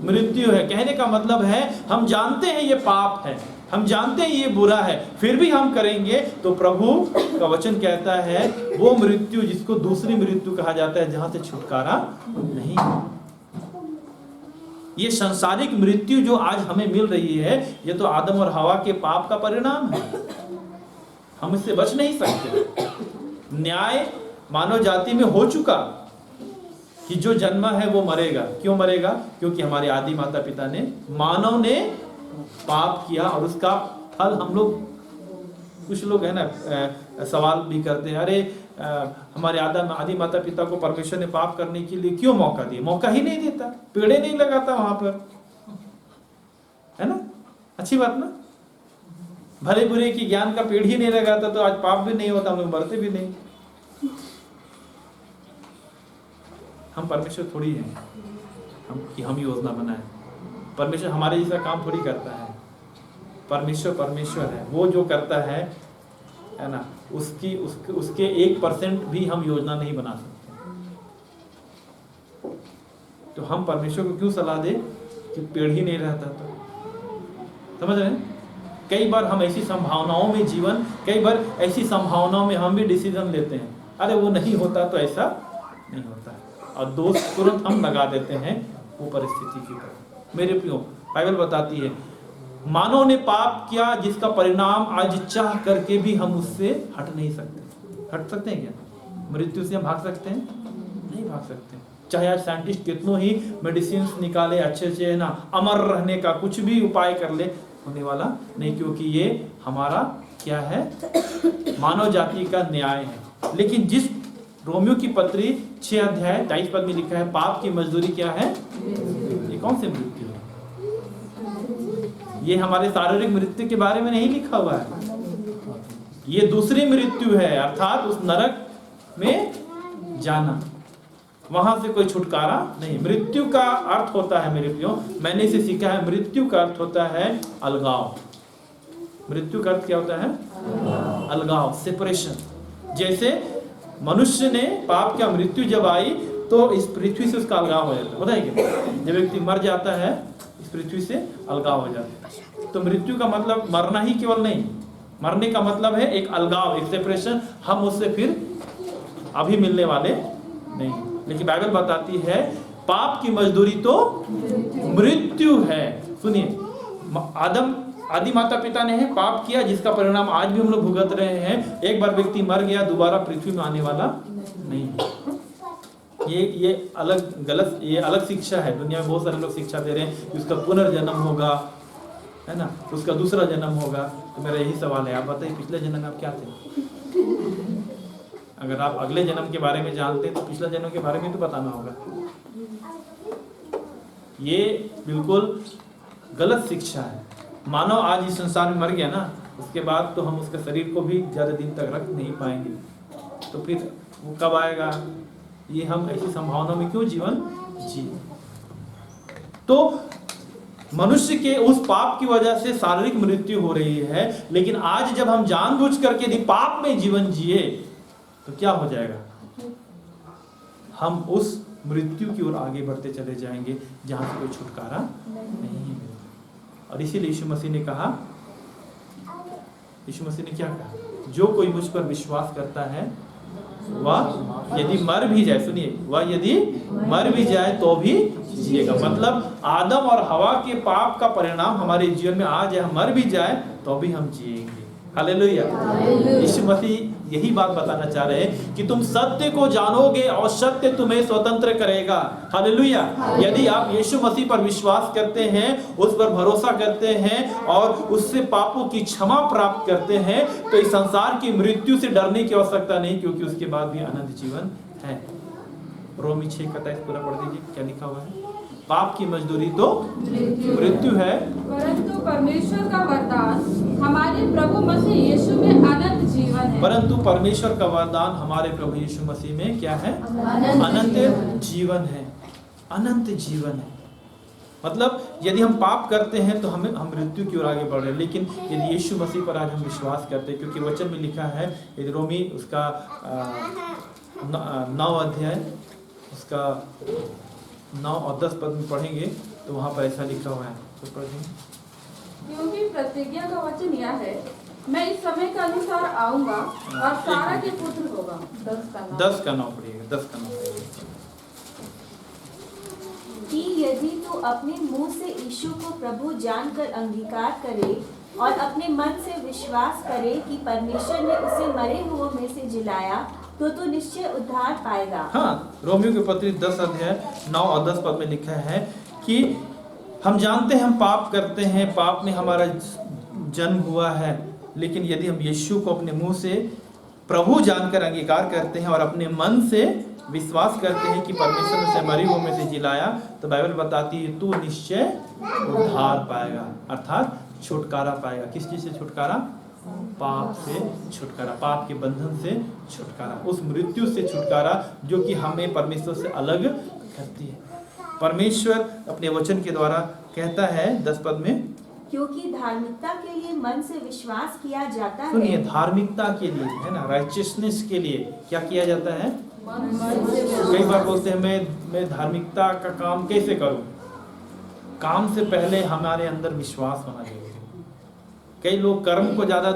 मृत्यु है। कहने का मतलब है हम जानते हैं ये पाप है, हम जानते हैं ये बुरा है, फिर भी हम करेंगे तो प्रभु का वचन कहता है वो मृत्यु जिसको दूसरी मृत्यु कहा जाता है, जहां से छुटकारा नहीं। ये सांसारिक मृत्यु जो आज हमें मिल रही है, ये तो आदम और हवा के पाप का परिणाम है। हम इससे बच नहीं सकते। न्याय मानव जाति में हो चुका कि जो जन्मा है वो मरेगा। क्यों मरेगा? क्योंकि हमारे आदि माता पिता ने, मानव ने पाप किया और उसका फल हम लोग, कुछ लोग है ना सवाल भी करते हैं, अरे हमारे आदि माता पिता को परमेश्वर ने पाप करने के लिए क्यों मौका दिया? मौका ही नहीं देता, पेड़े नहीं लगाता वहां पर, है ना? अच्छी बात ना? भले बुरे की ज्ञान का पेड़ ही नहीं लगाता तो आज पाप भी नहीं होता, हम लोग मरते भी नहीं। हम परमेश्वर थोड़ी हैं हम योजना बनाए। परमेश्वर हमारे जैसा काम थोड़ी करता है। परमेश्वर है, वो जो करता है ना, उसके 1% भी हम योजना नहीं बना सकते। तो हम परमेश्वर को क्यों सलाह दे कि पेड़ ही नहीं रहता? तो समझ रहे हैं? कई बार हम ऐसी संभावनाओं में कई बार ऐसी संभावनाओं में हम भी डिसीजन लेते हैं, अरे वो नहीं होता तो ऐसा नहीं होता है, और दोष तुरंत हम लगा देते हैं वो परिस्थिति के ऊपर। मेरे प्रियो, बाइबल बताती है मानव ने पाप किया जिसका परिणाम आज चाह करके भी हम उससे हट नहीं सकते। हट सकते हैं क्या? मृत्यु से हम भाग सकते हैं? नहीं भाग सकते। चाहे आज साइंटिस्ट कितनों ही मेडिसिन निकाले अच्छे है ना, अमर रहने का कुछ भी उपाय कर ले, होने वाला नहीं, क्योंकि ये हमारा क्या है? मानव जाति का न्याय है। लेकिन जिस रोमियो की पत्री 6 अध्याय 23 पद में लिखा है पाप की मजदूरी क्या है? ये कौन सी मृत्यु है? ये हमारे शारीरिक मृत्यु के बारे में नहीं लिखा हुआ है, ये दूसरी मृत्यु है, अर्थात उस नरक में जाना, वहां से कोई छुटकारा नहीं। मृत्यु का अर्थ होता है मेरे प्रियो, मैंने इसे सीखा है, मृत्यु का अर्थ होता है अलगाव। मृत्यु का अर्थ क्या होता है? अलगाव, सेपरेशन। जैसे मनुष्य ने पाप क्या, मृत्यु जब आई तो इस पृथ्वी से उसका अलगाव हो जाता है। पता है क्या? जब व्यक्ति मर जाता है इस पृथ्वी से अलगाव हो जाता है। तो मृत्यु का मतलब मरना ही केवल नहीं, मरने का मतलब है एक अलगाव, एक सेपरेशन। हम उससे फिर अभी मिलने वाले नहीं। लेकिन बाइबल बताती है पाप की मजदूरी तो मृत्यु है। सुनिए, आदि माता पिता ने पाप किया जिसका परिणाम आज भी हम लोग भुगत रहे हैं। एक बार व्यक्ति मर गया, दोबारा पृथ्वी में आने वाला नहीं। ये अलग शिक्षा है। दुनिया में बहुत सारे लोग शिक्षा दे रहे हैं कि उसका पुनर्जन्म होगा, है ना, उसका दूसरा जन्म होगा। तो मेरा यही सवाल है, आप बताइए पिछले जन्म में आप क्या थे? अगर आप अगले जन्म के बारे में जानते हैं तो पिछले जन्म के बारे में तो बताना होगा। ये बिल्कुल गलत शिक्षा है। मानव आज इस संसार में मर गया ना, उसके बाद तो हम उसके शरीर को भी ज्यादा दिन तक रख नहीं पाएंगे। तो फिर वो कब आएगा? ये हम ऐसी संभावना में क्यों जीवन जी? तो मनुष्य के उस पाप की वजह से शारीरिक मृत्यु हो रही है। लेकिन आज जब हम जानबूझ करके यदि पाप में जीवन जिए तो क्या हो जाएगा? हम उस मृत्यु की ओर आगे बढ़ते चले जाएंगे जहां से कोई छुटकारा नहीं है। और इसीलिए यीशु मसीह ने कहा, यीशु मसीह ने क्या कहा? जो कोई मुझ पर विश्वास करता है वह यदि मर भी जाए, सुनिए, वह यदि मर भी जाए तो भी जिएगा। मतलब आदम और हवा के पाप का परिणाम हमारे जीवन में आ जाए, मर भी जाए तो भी हम जिएंगे। हालेलुया। यीशु मसीह यही बात बताना चाह रहे हैं कि तुम सत्य को जानोगे और सत्य तुम्हें स्वतंत्र करेगा। हालेलुया। यदि आप यीशु मसीह पर विश्वास करते हैं, उस पर भरोसा करते हैं और उससे पापों की क्षमा प्राप्त करते हैं, तो इस संसार की मृत्यु से डरने की आवश्यकता नहीं, क्योंकि उसके बाद भी अनंत जीवन है। रोमी 6:27 पूरा पढ़ दीजिए, क्या लिखा हुआ है? पाप की मजदूरी तो मृत्यु है, परंतु परमेश्वर का वरदान हमारे प्रभु मसीह यीशु में अनंत जीवन है। परंतु परमेश्वर का वरदान हमारे प्रभु यीशु मसीह में क्या है? अनंत जीवन है। अनंत जीवन है। मतलब यदि हम पाप करते हैं तो हम मृत्यु की ओर आगे बढ़ रहे हैं। लेकिन यदि यीशु मसीह पर आज हम विश्वास करते हैं, क्योंकि वचन में लिखा है, यदि रोमी उसका 9 अध्याय उसका 9 और 10 पद में पढ़ेंगे तो वहाँ पर ऐसा लिखा हुआ है, तो पढ़ेंगे। क्योंकि प्रतिज्ञा का वचन यह है, मैं इस समय के अनुसार आऊंगा और सारा के पुत्र होगा। 10 का 9 पढ़िएगा, 10 का 9 पढ़िएगा। कि यदि तू अपने मुंह से यीशु को प्रभु जानकर अंगीकार करे और अपने मन से विश्वास करे कि परमेश्वर ने उसे मरे हुओं में से जिलाया, तो तू निश्चय उद्धार पाएगा। हाँ, रोमियो की पत्री 10 अध्याय 9 और 10 पद में लिखा है कि हम जानते हैं हम पाप करते हैं, पाप में हमारा जन्म हुआ है, लेकिन यदि हम यीशु को अपने मुंह से प्रभु जानकर अंगीकार करते हैं और अपने मन से विश्वास करते हैं कि परमेश्वर ने उसे मरे हुओं में से जिलाया, तो बाइबल बताती है तू निश्चय उद्धार पाएगा, अर्थात छुटकारा पाएगा। किस चीज से छुटकारा? पाप से छुटकारा, पाप के बंधन से छुटकारा, उस मृत्यु से छुटकारा जो कि हमें परमेश्वर से अलग करती है। परमेश्वर अपने वचन के द्वारा कहता है 10 पद में, क्योंकि धार्मिकता के लिए मन से विश्वास किया जाता है। सुनिए, धार्मिकता के लिए है ना, राइचियसनेस के लिए क्या किया जाता है? कई बार बोलते हैं मैं धार्मिकता का काम कैसे करूं? काम से पहले हमारे अंदर विश्वास होना चाहिए। कई लोग कर्म को ज्यादा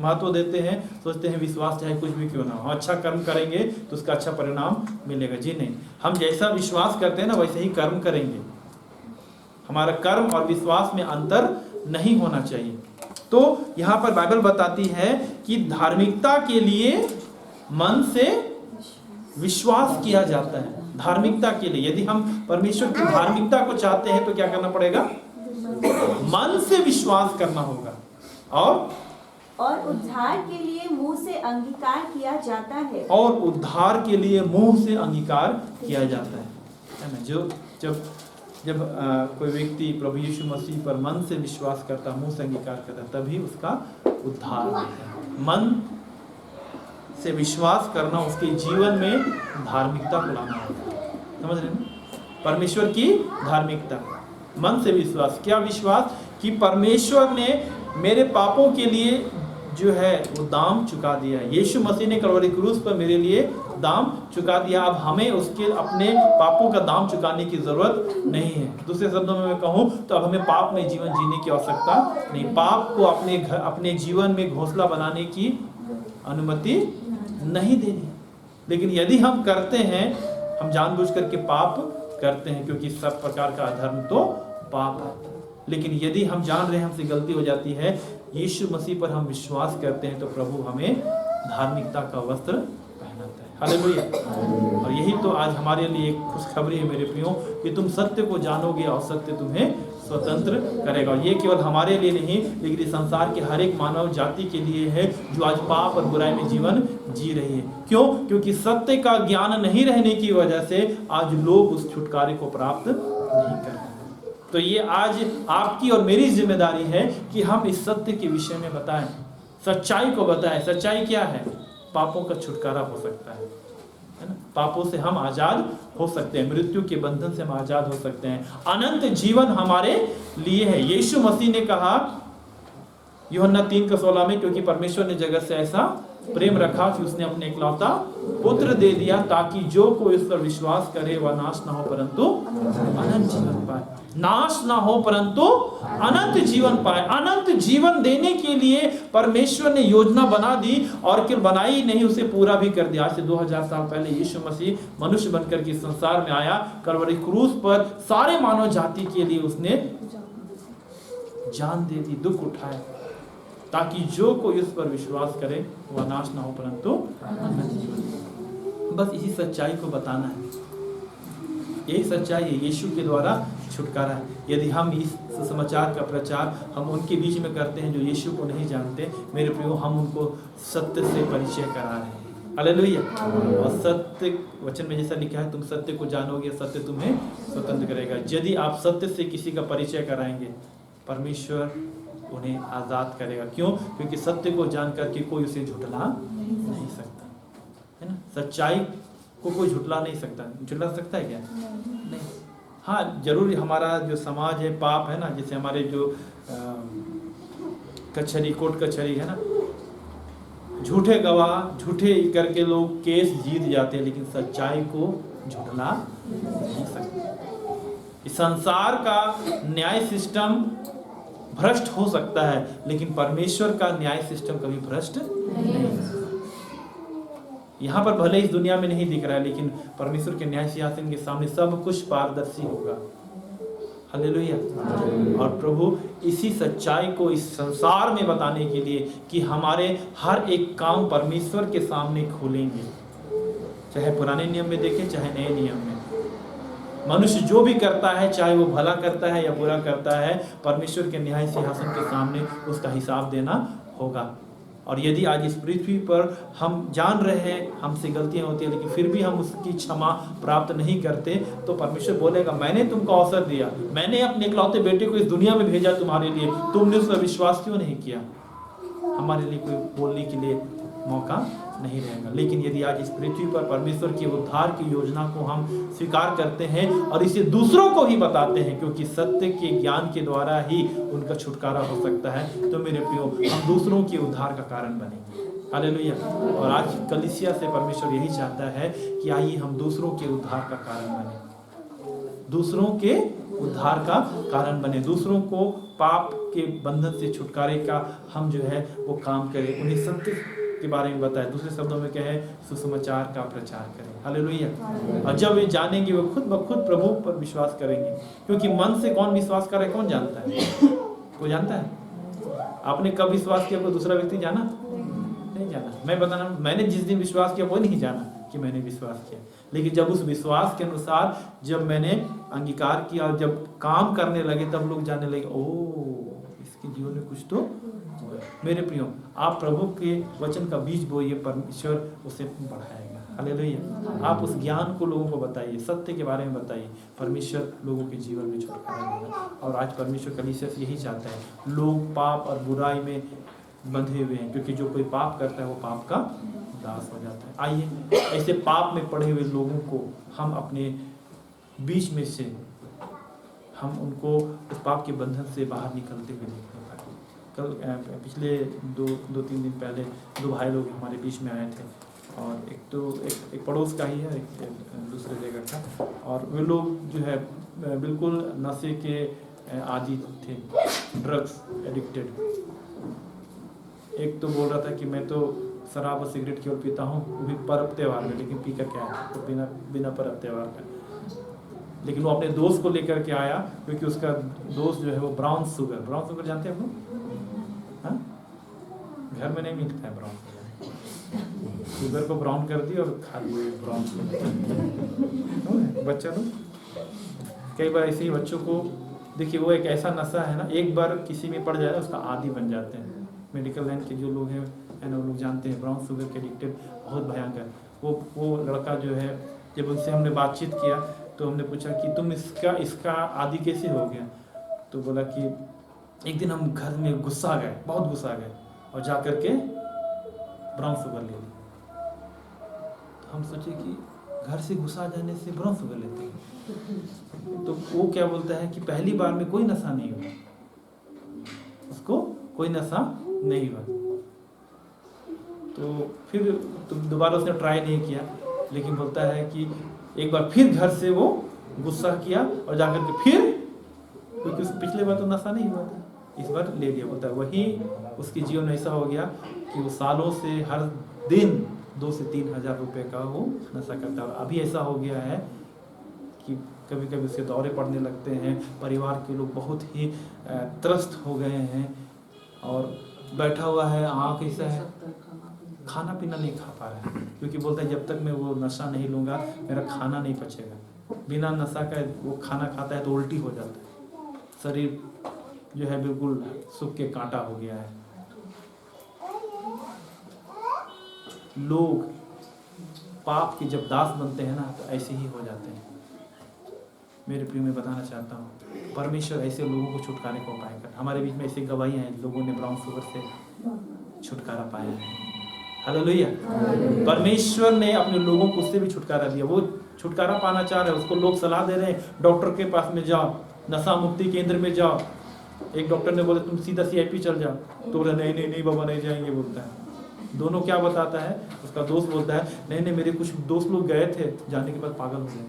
महत्व देते हैं, सोचते हैं विश्वास चाहे कुछ भी क्यों ना हो, अच्छा कर्म करेंगे तो उसका अच्छा परिणाम मिलेगा। जी नहीं, हम जैसा विश्वास करते हैं ना वैसे ही कर्म करेंगे। हमारा कर्म और विश्वास में अंतर नहीं होना चाहिए। तो यहाँ पर बाइबल बताती है कि धार्मिकता के लिए मन से विश्वास किया जाता है। धार्मिकता के लिए यदि हम परमेश्वर की धार्मिकता को चाहते हैं तो क्या करना पड़ेगा? मन से विश्वास करना होगा। और उद्धार के लिए मुंह से अंगीकार किया जाता है। और उद्धार के लिए मुंह से अंगीकार किया जाता है ना। जो जब कोई व्यक्ति प्रभु यीशु मसीह पर मन से विश्वास करता, मुंह से अंगीकार करता, तभी उसका उद्धार होता है। मन से विश्वास करना उसके जीवन में धार्मिकता को लाना होता है। समझ रहे हैं? परमेश्वर की धार्मिकता, मन से विश्वास। क्या विश्वास? कि परमेश्वर ने मेरे पापों के लिए जो है वो दाम चुका दिया है। यीशु मसीह ने कलवरी क्रूस पर मेरे लिए दाम चुका दिया। अब हमें उसके अपने पापों का दाम चुकाने की जरूरत नहीं है। दूसरे शब्दों में मैं कहूँ तो अब हमें पाप में जीवन जीने की आवश्यकता नहीं। पाप को अपने जीवन में घोंसला बनाने की अनुमति नहीं देनी। लेकिन यदि हम करते हैं, हम जानबूझ करके पाप करते हैं, क्योंकि सब प्रकार का अधर्म तो पाप है। लेकिन यदि हम जान रहे हैं हमसे गलती हो जाती है, यीशु मसीह पर हम विश्वास करते हैं, तो प्रभु हमें धार्मिकता का वस्त्र पहनाता है। हालेलुया। और यही तो आज हमारे लिए एक खुशखबरी है मेरे प्रियो, कि तुम सत्य को जानोगे और सत्य तुम्हें स्वतंत्र करेगा। ये केवल हमारे लिए नहीं, लेकिन संसार के हर एक मानव जाति के लिए है जो आज पाप और बुराई में जीवन जी रही है। क्यों? क्योंकि सत्य का ज्ञान नहीं रहने की वजह से आज लोग उस छुटकारे को प्राप्त नहीं कर रहे। तो ये आज आपकी और मेरी जिम्मेदारी है कि हम इस सत्य के विषय में बताएं, सच्चाई को बताएं। सच्चाई क्या है? पापों का छुटकारा हो सकता है ना। पापों से हम आजाद हो सकते हैं, मृत्यु के बंधन से हम आजाद हो सकते हैं। अनंत जीवन हमारे लिए है। यीशु मसीह ने कहा यूहन्ना 3:16 में, क्योंकि परमेश्वर ने जगत से ऐसा प्रेम रखा कि उसने अपने इकलौता पुत्र दे दिया, ताकि जो कोई उस पर विश्वास करे वह नाश ना हो परंतु अनंत जीवन पाए। नाश ना हो परंतु अनंत जीवन पाए। अनंत जीवन देने के लिए परमेश्वर ने योजना बना दी, और केवल बनाई नहीं, उसे पूरा भी कर दिया। आज से 2000 साल पहले यीशु मसीह मनुष्य बनकर के संसार में आया। कलवरी क्रूस पर सारे मानव जाति के लिए उसने जान दे दी, दुख उठाया, ताकि जो कोई उस पर विश्वास करे वह नाश ना हो परंतु अनंत जीवन। बस इसी सच्चाई को बताना है। यही सच्चाई है, यीशु के द्वारा छुटकारा है। यदि हम इस सुसमाचार का प्रचार हम उनके बीच में करते हैं जो यीशु को नहीं जानते, मेरे प्रियो, हम उनको सत्य से परिचय करा रहे हैं। हालेलुया। और सत्य वचन में जैसा लिखा है, तुम सत्य को जानोगे, सत्य तुम्हें स्वतंत्र करेगा। यदि आप सत्य से किसी का परिचय कराएंगे, परमेश्वर उन्हें आजाद करेगा। क्यों? क्योंकि सत्य को जान करके कोई उसे झुठला नहीं सकता, है ना। सच्चाई को कोई झुठला नहीं सकता। झुठला सकता है क्या? नहीं। हाँ, जरूर हमारा जो समाज है, पाप है ना, जैसे हमारे जो कचहरी, कोर्ट कचहरी है ना, झूठे गवाह झूठे करके लोग केस जीत जाते हैं, लेकिन सच्चाई को झूठला नहीं सकते। इस संसार का न्याय सिस्टम भ्रष्ट हो सकता है, लेकिन परमेश्वर का न्याय सिस्टम कभी भ्रष्ट नहीं हो सकता। यहाँ पर भले इस दुनिया में नहीं दिख रहा है, लेकिन परमेश्वर के न्याय सिंहासन के सामने सब कुछ पारदर्शी होगा। हालेलुया। और प्रभु इसी सच्चाई को इस संसार में बताने के लिए कि हमारे हर एक काम परमेश्वर के सामने खोलेंगे, चाहे पुराने नियम में देखें चाहे नए नियम में। मनुष्य जो भी करता है, चाहे वो भला करता है या बुरा करता है, परमेश्वर के न्याय सिंहासन के सामने उसका हिसाब देना होगा। और यदि आज इस पृथ्वी पर हम जान रहे हैं हमसे गलतियां होती हैं, लेकिन फिर भी हम उसकी क्षमा प्राप्त नहीं करते, तो परमेश्वर बोलेगा मैंने तुमको अवसर दिया, मैंने अपने इकलौते बेटे को इस दुनिया में भेजा तुम्हारे लिए, तुमने उस पर विश्वास क्यों नहीं किया। हमारे लिए कोई बोलने के लिए मौका नहीं रहेगा। लेकिन यदि आज इस पृथ्वी पर परमेश्वर की उद्धार की योजना को हम स्वीकार करते हैं और इसे दूसरों को ही बताते हैं, क्योंकि सत्य के ज्ञान के द्वारा ही उनका छुटकारा हो सकता है, तो मेरे प्रियो हम दूसरों के उद्धार का कारण बनेंगे। हालेलुया। और आज कलीसिया से परमेश्वर यही चाहता है कि आइए हम दूसरों के उद्धार का कारण बने, दूसरों के उद्धार का कारण बने, दूसरों को पाप के बंधन से छुटकारे का हम जो है वो काम करें, उन्हें सत्य के बारे में बताएं। दूसरे शब्दों में कहे सुसमाचार का प्रचार करें। हालेलुया। और जब वे जानेंगे वो खुद ब खुद प्रभु पर विश्वास करेंगे, क्योंकि मन से कौन विश्वास करे कौन जानता है? कोई जानता है? आपने कब विश्वास किया? कोई दूसरा व्यक्ति जाना? नहीं जाना। मैं बताना, मैंने जिस दिन विश्वास किया वो नहीं जाना कि मैंने विश्वास किया, लेकिन जब उस विश्वास के अनुसार जब मैंने अंगीकार किया और जब काम करने लगे, तब लोग जानने लगे ओ इसके जीवन में कुछ तो। मेरे प्रियो, आप प्रभु के वचन का बीज बोइए, परमेश्वर उसे बढ़ाएगा। हालेलुया। आप उस ज्ञान को लोगों को बताइए, सत्य के बारे में बताइए, परमेश्वर लोगों के जीवन में छुटकारा देगा। और आज परमेश्वर कलीसिया से यही चाहता है, लोग पाप और बुराई में बंधे हुए हैं, क्योंकि जो कोई पाप करता है वो पाप का दास हो जाता है। आइए ऐसे पाप में पड़े हुए लोगों को हम अपने बीच में से हम उनको उस पाप के बंधन से बाहर निकलते हुए देखते हैं। कल पिछले दो तीन दिन पहले दो भाई लोग हमारे बीच में आए थे, और एक पड़ोस का ही है, एक दूसरे जगह का, और वे लोग जो है बिल्कुल नशे के आदी थे, ड्रग्स एडिक्टेड। एक तो बोल रहा था कि मैं तो शराब और सिगरेट केवल पीता हूँ, वो भी पर्व त्योहार में, लेकिन पी का क्या है, तो बिना पर्व त्योहार का। लेकिन वो अपने दोस्त को लेकर के आया, क्योंकि उसका दोस्त जो है वो ब्राउन शुगर जानते हैं आप लोग? हाँ, घर में नहीं मिलता है ब्राउन शुगर को ब्राउन कर दी और खा लिए ब्राउन शुगर। बच्चा लोग कई बार ऐसे ही बच्चों को देखिए, वो एक ऐसा नशा है ना, एक बार किसी में पड़ जाए उसका आदी बन जाते हैं। मेडिकल लाइन के जो लोग हैं ना, वो लोग जानते हैं ब्राउन शुगर के एडिक्टेड बहुत भयंकर। वो लड़का जो है, जब उनसे हमने बातचीत किया तो हमने पूछा कि तुम इसका आदी कैसे हो गया, तो बोला कि एक दिन हम घर में बहुत गुस्सा गए और जा कर के ब्राउन शुगर ले ली। तो हम सोचे कि घर से गुस्सा जाने से ब्राउन शुगर लेते हैं, तो वो क्या बोलता है कि पहली बार में कोई नशा नहीं हुआ, उसको कोई नशा नहीं हुआ। तो फिर दोबारा उसने ट्राई नहीं किया, लेकिन बोलता है कि एक बार फिर घर से वो गुस्सा किया और जाकर के फिर, क्योंकि पिछले बार तो नशा नहीं हुआ था, इस बार ले लिया। बोलता है वही उसके जीवन में ऐसा हो गया कि वो सालों से हर दिन 2 से 3 हज़ार रुपये का वो नशा करता है। और अभी ऐसा हो गया है कि कभी कभी उसके दौरे पड़ने लगते हैं, परिवार के लोग बहुत ही त्रस्त हो गए हैं, और बैठा हुआ है, आँख ऐसा है, खाना पीना नहीं खा पा रहा है, क्योंकि बोलता है जब तक मैं वो नशा नहीं लूँगा मेरा खाना नहीं पचेगा। बिना नशा का वो खाना खाता है तो उल्टी हो जाता है, शरीर जो है बिल्कुल सूख के कांटा हो गया है। लोग पाप के जब दास बनते हैं ना, तो ऐसे ही हो जाते हैं। मेरे प्रिय, मैं बताना चाहता हूँ, परमेश्वर ऐसे लोगों को छुटकारे को उपाय कर। हमारे बीच में ऐसे गवाहियाँ हैं, लोगों ने ब्राउन शुगर से छुटकारा पाया है। हालेलुया। परमेश्वर ने अपने लोगों को उससे भी छुटकारा दिया। वो छुटकारा पाना चाह रहे हैं, उसको लोग सलाह दे रहे हैं, डॉक्टर के पास में जाओ, नशा मुक्ति केंद्र में जाओ। एक डॉक्टर ने बोला तुम सीधा CIP चल जाओ, तो बोला नहीं बाबा नहीं जाएंगे, बोलता है। दोनों क्या बताता है, उसका दोस्त बोलता है नहीं मेरे कुछ दोस्त लोग गए थे, जाने के बाद पागल हो गए।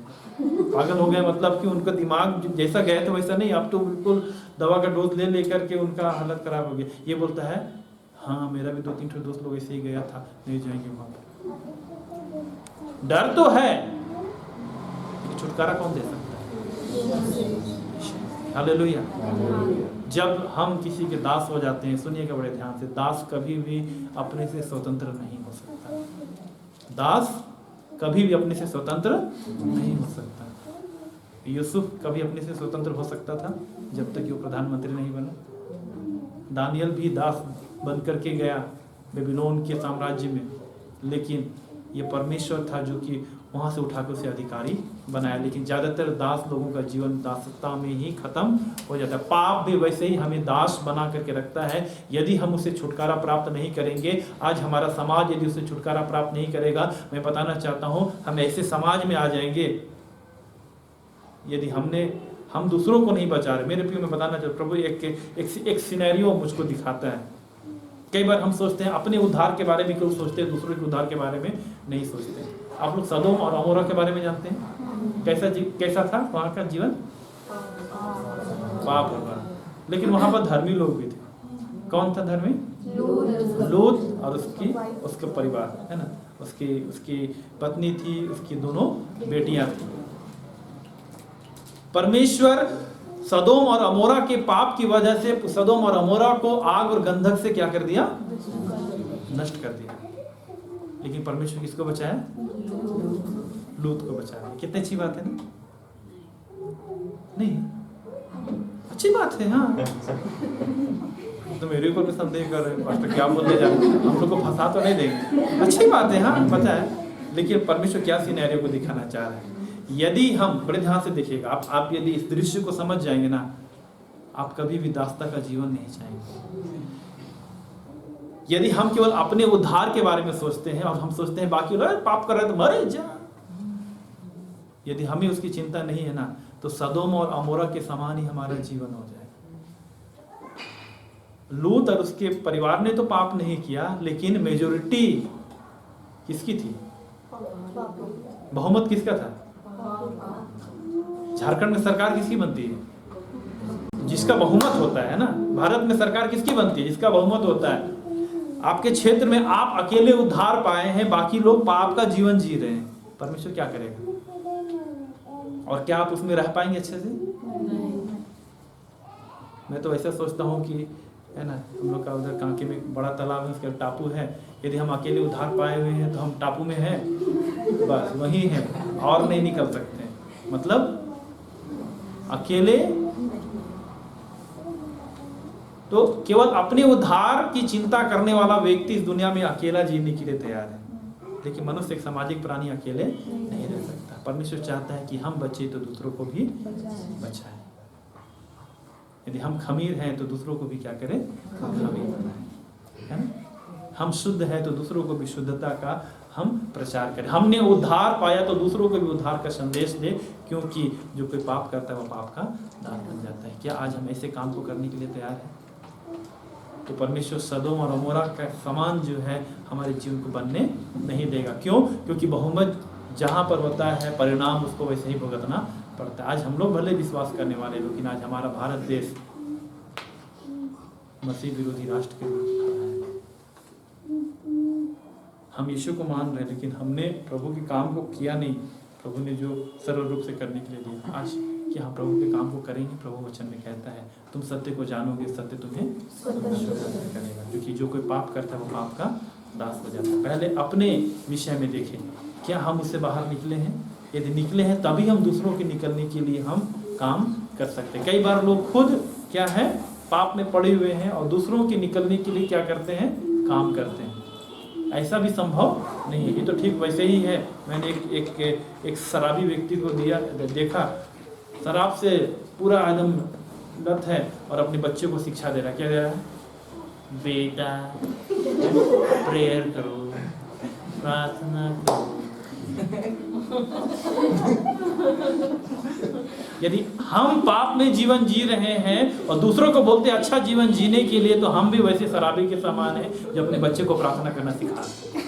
पागल हो गए मतलब कि उनका दिमाग जैसा गए थे वैसा नहीं, अब तो बिल्कुल दवा का डोज ले लेकर के उनका हालत खराब हो गया। ये बोलता है हाँ मेरा भी 2-3 दोस्त लोग ऐसे ही गया था, नहीं जाएंगे वहाँ पर। डर तो है, छुटकारा कौन दे सकता है? हालेलुया। जब हम किसी के दास हो जाते हैं, सुनिएगा बड़े ध्यान से, दास कभी भी अपने से स्वतंत्र नहीं हो सकता। दास कभी भी अपने से स्वतंत्र नहीं हो सकता। यूसुफ कभी अपने से स्वतंत्र हो सकता था जब तक वो प्रधानमंत्री नहीं बना। दानियल भी दास बन करके गया बेबीलोन के साम्राज्य में, लेकिन ये परमेश्वर था जो कि वहाँ से उठाकर उसे अधिकारी बनाया। लेकिन ज़्यादातर दास लोगों का जीवन दासता में ही खत्म हो जाता है। पाप भी वैसे ही हमें दास बना करके रखता है। यदि हम उसे छुटकारा प्राप्त नहीं करेंगे, आज हमारा समाज यदि उसे छुटकारा प्राप्त नहीं करेगा, मैं बताना चाहता हूँ हम ऐसे समाज में आ जाएंगे यदि हम दूसरों को नहीं बचा रहे। मेरे प्रिय मैं बताना चाहता हूँ, प्रभु एक सिनेरियो मुझको दिखाता है। कई बार हम सोचते हैं अपने उद्धार के बारे में क्यों सोचते हैं, दूसरों के उद्धार के बारे में नहीं सोचते। आप लोग सदोम और अमोरा के बारे में जानते हैं, कैसा था वहाँ का जीवन? पाप होगा, लेकिन वहाँ पर धर्मी लोग भी थे। कौन था धर्मी? लूत और उसके परिवार, है ना, उसकी पत्नी थी, उसकी दोनों बेटियां थी। परमेश्वर सदोम और अमोरा के पाप की वजह से सदोम और अमोरा को आग और गंधक से क्या कर दिया? नष्ट कर दिया। लेकिन परमेश्वर किसको बचाया? लूत को बचाया। कितनी अच्छी बात है ना? नहीं, अच्छी बात है। हाँ, तो मेरे ऊपर भी संदेह कर रहे हैं, पास्टर क्या बोलने जा रहे हैं, हम लोग को फंसा तो नहीं देंगे। अच्छी बात है, हाँ पता है। लेकिन परमेश्वर क्या सिनेरियो को दिखाना चाह रहे हैं? यदि हम बड़े ध्यान से देखिएगा, आप यदि इस दृश्य को समझ जाएंगे ना, आप कभी भी दासता का जीवन नहीं चाहेंगे। यदि हम केवल अपने उद्धार के बारे में सोचते हैं और हम सोचते हैं बाकी लोग पाप कर रहे तो मरे जा, यदि हमें उसकी चिंता नहीं है ना, तो सदोम और अमोरा के समान ही हमारा जीवन हो जाएगा। लूत और उसके परिवार ने तो पाप नहीं किया, लेकिन मेजोरिटी किसकी थी? बहुमत किसका था? झारखंड में सरकार किसकी बनती है? जिसका बहुमत होता है ना। भारत में सरकार किसकी बनती है? जिसका बहुमत होता है। आपके क्षेत्र में आप अकेले उद्धार पाए हैं, बाकी लोग पाप का जीवन जी रहे हैं, परमेश्वर क्या करेगा? और क्या आप उसमें रह पाएंगे अच्छे से? मैं तो ऐसा सोचता हूँ कि, है ना, हम लोग का उधर कांके में बड़ा तालाब है, उसका टापू है। यदि हम अकेले उद्धार पाए हुए हैं तो हम टापू में हैं, बस वही है, और नहीं निकल सकते। मतलब अकेले तो केवल अपने उद्धार की चिंता करने वाला व्यक्ति इस दुनिया में अकेला जीने के लिए तैयार है। लेकिन मनुष्य एक सामाजिक प्राणी अकेले नहीं रह सकता। परमेश्वर चाहता है कि हम बचे तो दूसरों को भी बचाएं। यदि हम खमीर हैं तो दूसरों को भी क्या करें? खमीर बनाएं, है ना। हम शुद्ध हैं तो दूसरों को भी शुद्धता का हम प्रचार करें। हमने उद्धार पाया तो दूसरों को भी उद्धार का संदेश दे, क्योंकि जो कोई पाप करता है वो पाप का दास बन जाता है। क्या आज हम ऐसे काम को करने के लिए तैयार हैं? तो परमेश्वर सदोम और अमोरा का समान जो है हमारे जीवन को बनने नहीं देगा। क्यों? क्योंकि बहुमत जहाँ पर होता है परिणाम उसको वैसे ही भुगतना पड़ता है। आज हम लोग भले विश्वास करने वाले, लेकिन आज हमारा भारत देश मसीह विरोधी राष्ट्र के रूप में खड़ा है। हम यीशु को मान रहे हैं, लेकिन हमने प्रभु के काम को किया नहीं। प्रभु ने जो सरल रूप से करने के लिए दिया, आज कि हम प्रभु के काम को करेंगे। प्रभु वचन में कहता है तुम सत्य को जानोगे, सत्य तुम्हें स्वतंत्र करेगा। क्योंकि जो कोई पाप करता है वो पाप का दास हो जाता है। पहले अपने विषय में देखें, क्या हम उससे बाहर निकले हैं? यदि निकले हैं तभी हम दूसरों के निकलने के लिए हम काम कर सकते हैं। कई बार लोग खुद क्या है, पाप में पड़े हुए हैं और दूसरों के निकलने के लिए क्या करते हैं? काम करते हैं। ऐसा भी संभव नहीं है। ये तो ठीक वैसे ही है। मैंने एक शराबी व्यक्ति को देखा, शराब से पूरा एकदम लत है और अपने बच्चे को शिक्षा दे रहा है। क्या दे रहा है? बेटा प्रेयर करो, प्रार्थना करो, यदि हम पाप में जीवन जी रहे हैं और दूसरों को बोलते हैं अच्छा जीवन जीने के लिए, तो हम भी वैसे शराबी के समान है जो अपने बच्चे को प्रार्थना करना सिखाते हैं।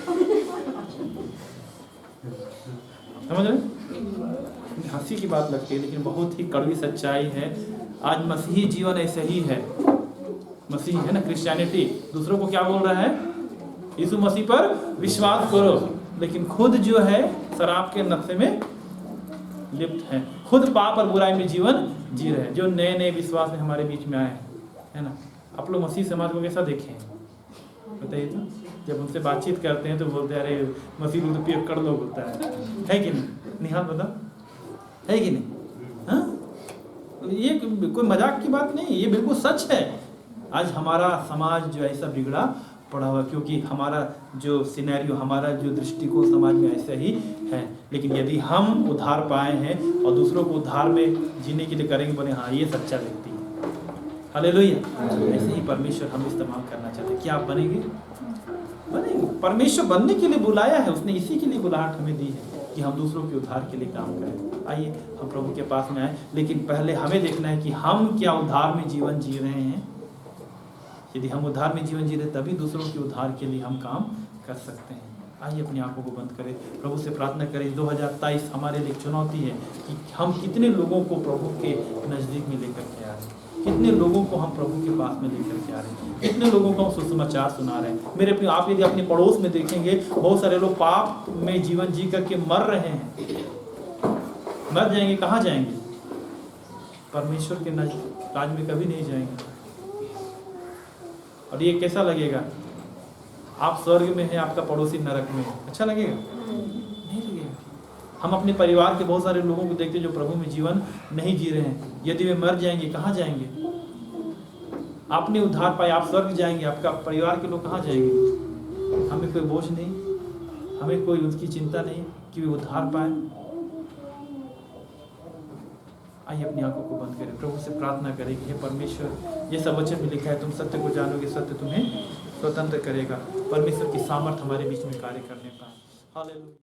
समझ रहे? हंसी की बात लगती है लेकिन बहुत ही कड़वी सच्चाई है। आज मसीही जीवन ऐसे ही है। मसीह है ना, क्रिश्चियनिटी दूसरों को क्या बोल रहा है? यीशु मसीह पर विश्वास करो, लेकिन खुद जो है शराब के नशे में लिप्त है, खुद पाप और बुराई में जीवन जी रहे हैं। जो नए नए विश्वास में हमारे बीच में आए हैं, है ना, आप लोग मसीह समाज को कैसा देखे हैं बताइए तो? जब उनसे बातचीत करते हैं तो बोलते हैं अरे मसीह लोग तो पियक्कड़ लोग होता है कि नहीं? निहाल बता, है कि नहीं? हाँ, ये कोई मजाक की बात नहीं, ये बिल्कुल सच है। आज हमारा समाज जो ऐसा बिगड़ा पड़ा हुआ, क्योंकि हमारा जो सिनेरियो, हमारा जो दृष्टिकोण समाज में ऐसा ही है। लेकिन यदि हम उद्धार पाए हैं और दूसरों को उद्धार में जीने के लिए करेंगे, बोले हाँ ये सच्चा व्यक्ति है, हालेलुया। ऐसे ही परमेश्वर हम इस्तेमाल करना चाहते हैं। क्या आप बनेंगे? बनेंगे। परमेश्वर बनने के लिए बुलाया है, उसने इसी के लिए बुलाहट हमें दी है कि हम दूसरों के उद्धार के लिए काम करें। आइए हम प्रभु के पास में आए, लेकिन पहले हमें देखना है कि हम क्या उद्धार में जीवन जी रहे हैं। यदि हम उद्धार में जीवन जी रहे तभी दूसरों के उद्धार के लिए हम काम कर सकते हैं। आइए अपनी आंखों को बंद करें, प्रभु से प्रार्थना करें। 2023 हमारे लिए चुनौती है कि हम कितने लोगों को प्रभु के नज़दीक में लेकर के आ रहे हैं, कितने लोगों को हम प्रभु के पास में लेकर के आ रहे हैं, कितने लोगों को हम सुसमाचार सुना रहे हैं। मेरे अपने आप यदि अपने पड़ोस में देखेंगे, बहुत सारे लोग पाप में जीवन जी करके मर रहे हैं। मर जाएंगे, कहाँ जाएंगे? परमेश्वर के राज में कभी नहीं जाएंगे। और ये कैसा लगेगा? आप स्वर्ग में हैं, आपका पड़ोसी नरक में है, अच्छा लगेगा? नहीं लगेगा। हम अपने परिवार के बहुत सारे लोगों को देखते हैं जो प्रभु में जीवन नहीं जी रहे हैं। यदि वे मर जाएंगे, कहाँ जाएंगे? आपने उद्धार पाया, आप स्वर्ग जाएंगे, आपका परिवार के लोग कहाँ जाएंगे? हमें कोई बोझ नहीं, हमें कोई उसकी चिंता नहीं कि वे उद्धार पाए। आइए अपनी आंखों को बंद करें, प्रभु से प्रार्थना करें कि हे परमेश्वर, ये सब वचन में लिखा है, तुम सत्य को जानोगे, सत्य तुम्हें स्वतंत्र करेगा। परमेश्वर की सामर्थ हमारे बीच में कार्य करने पाए। हालेलुया।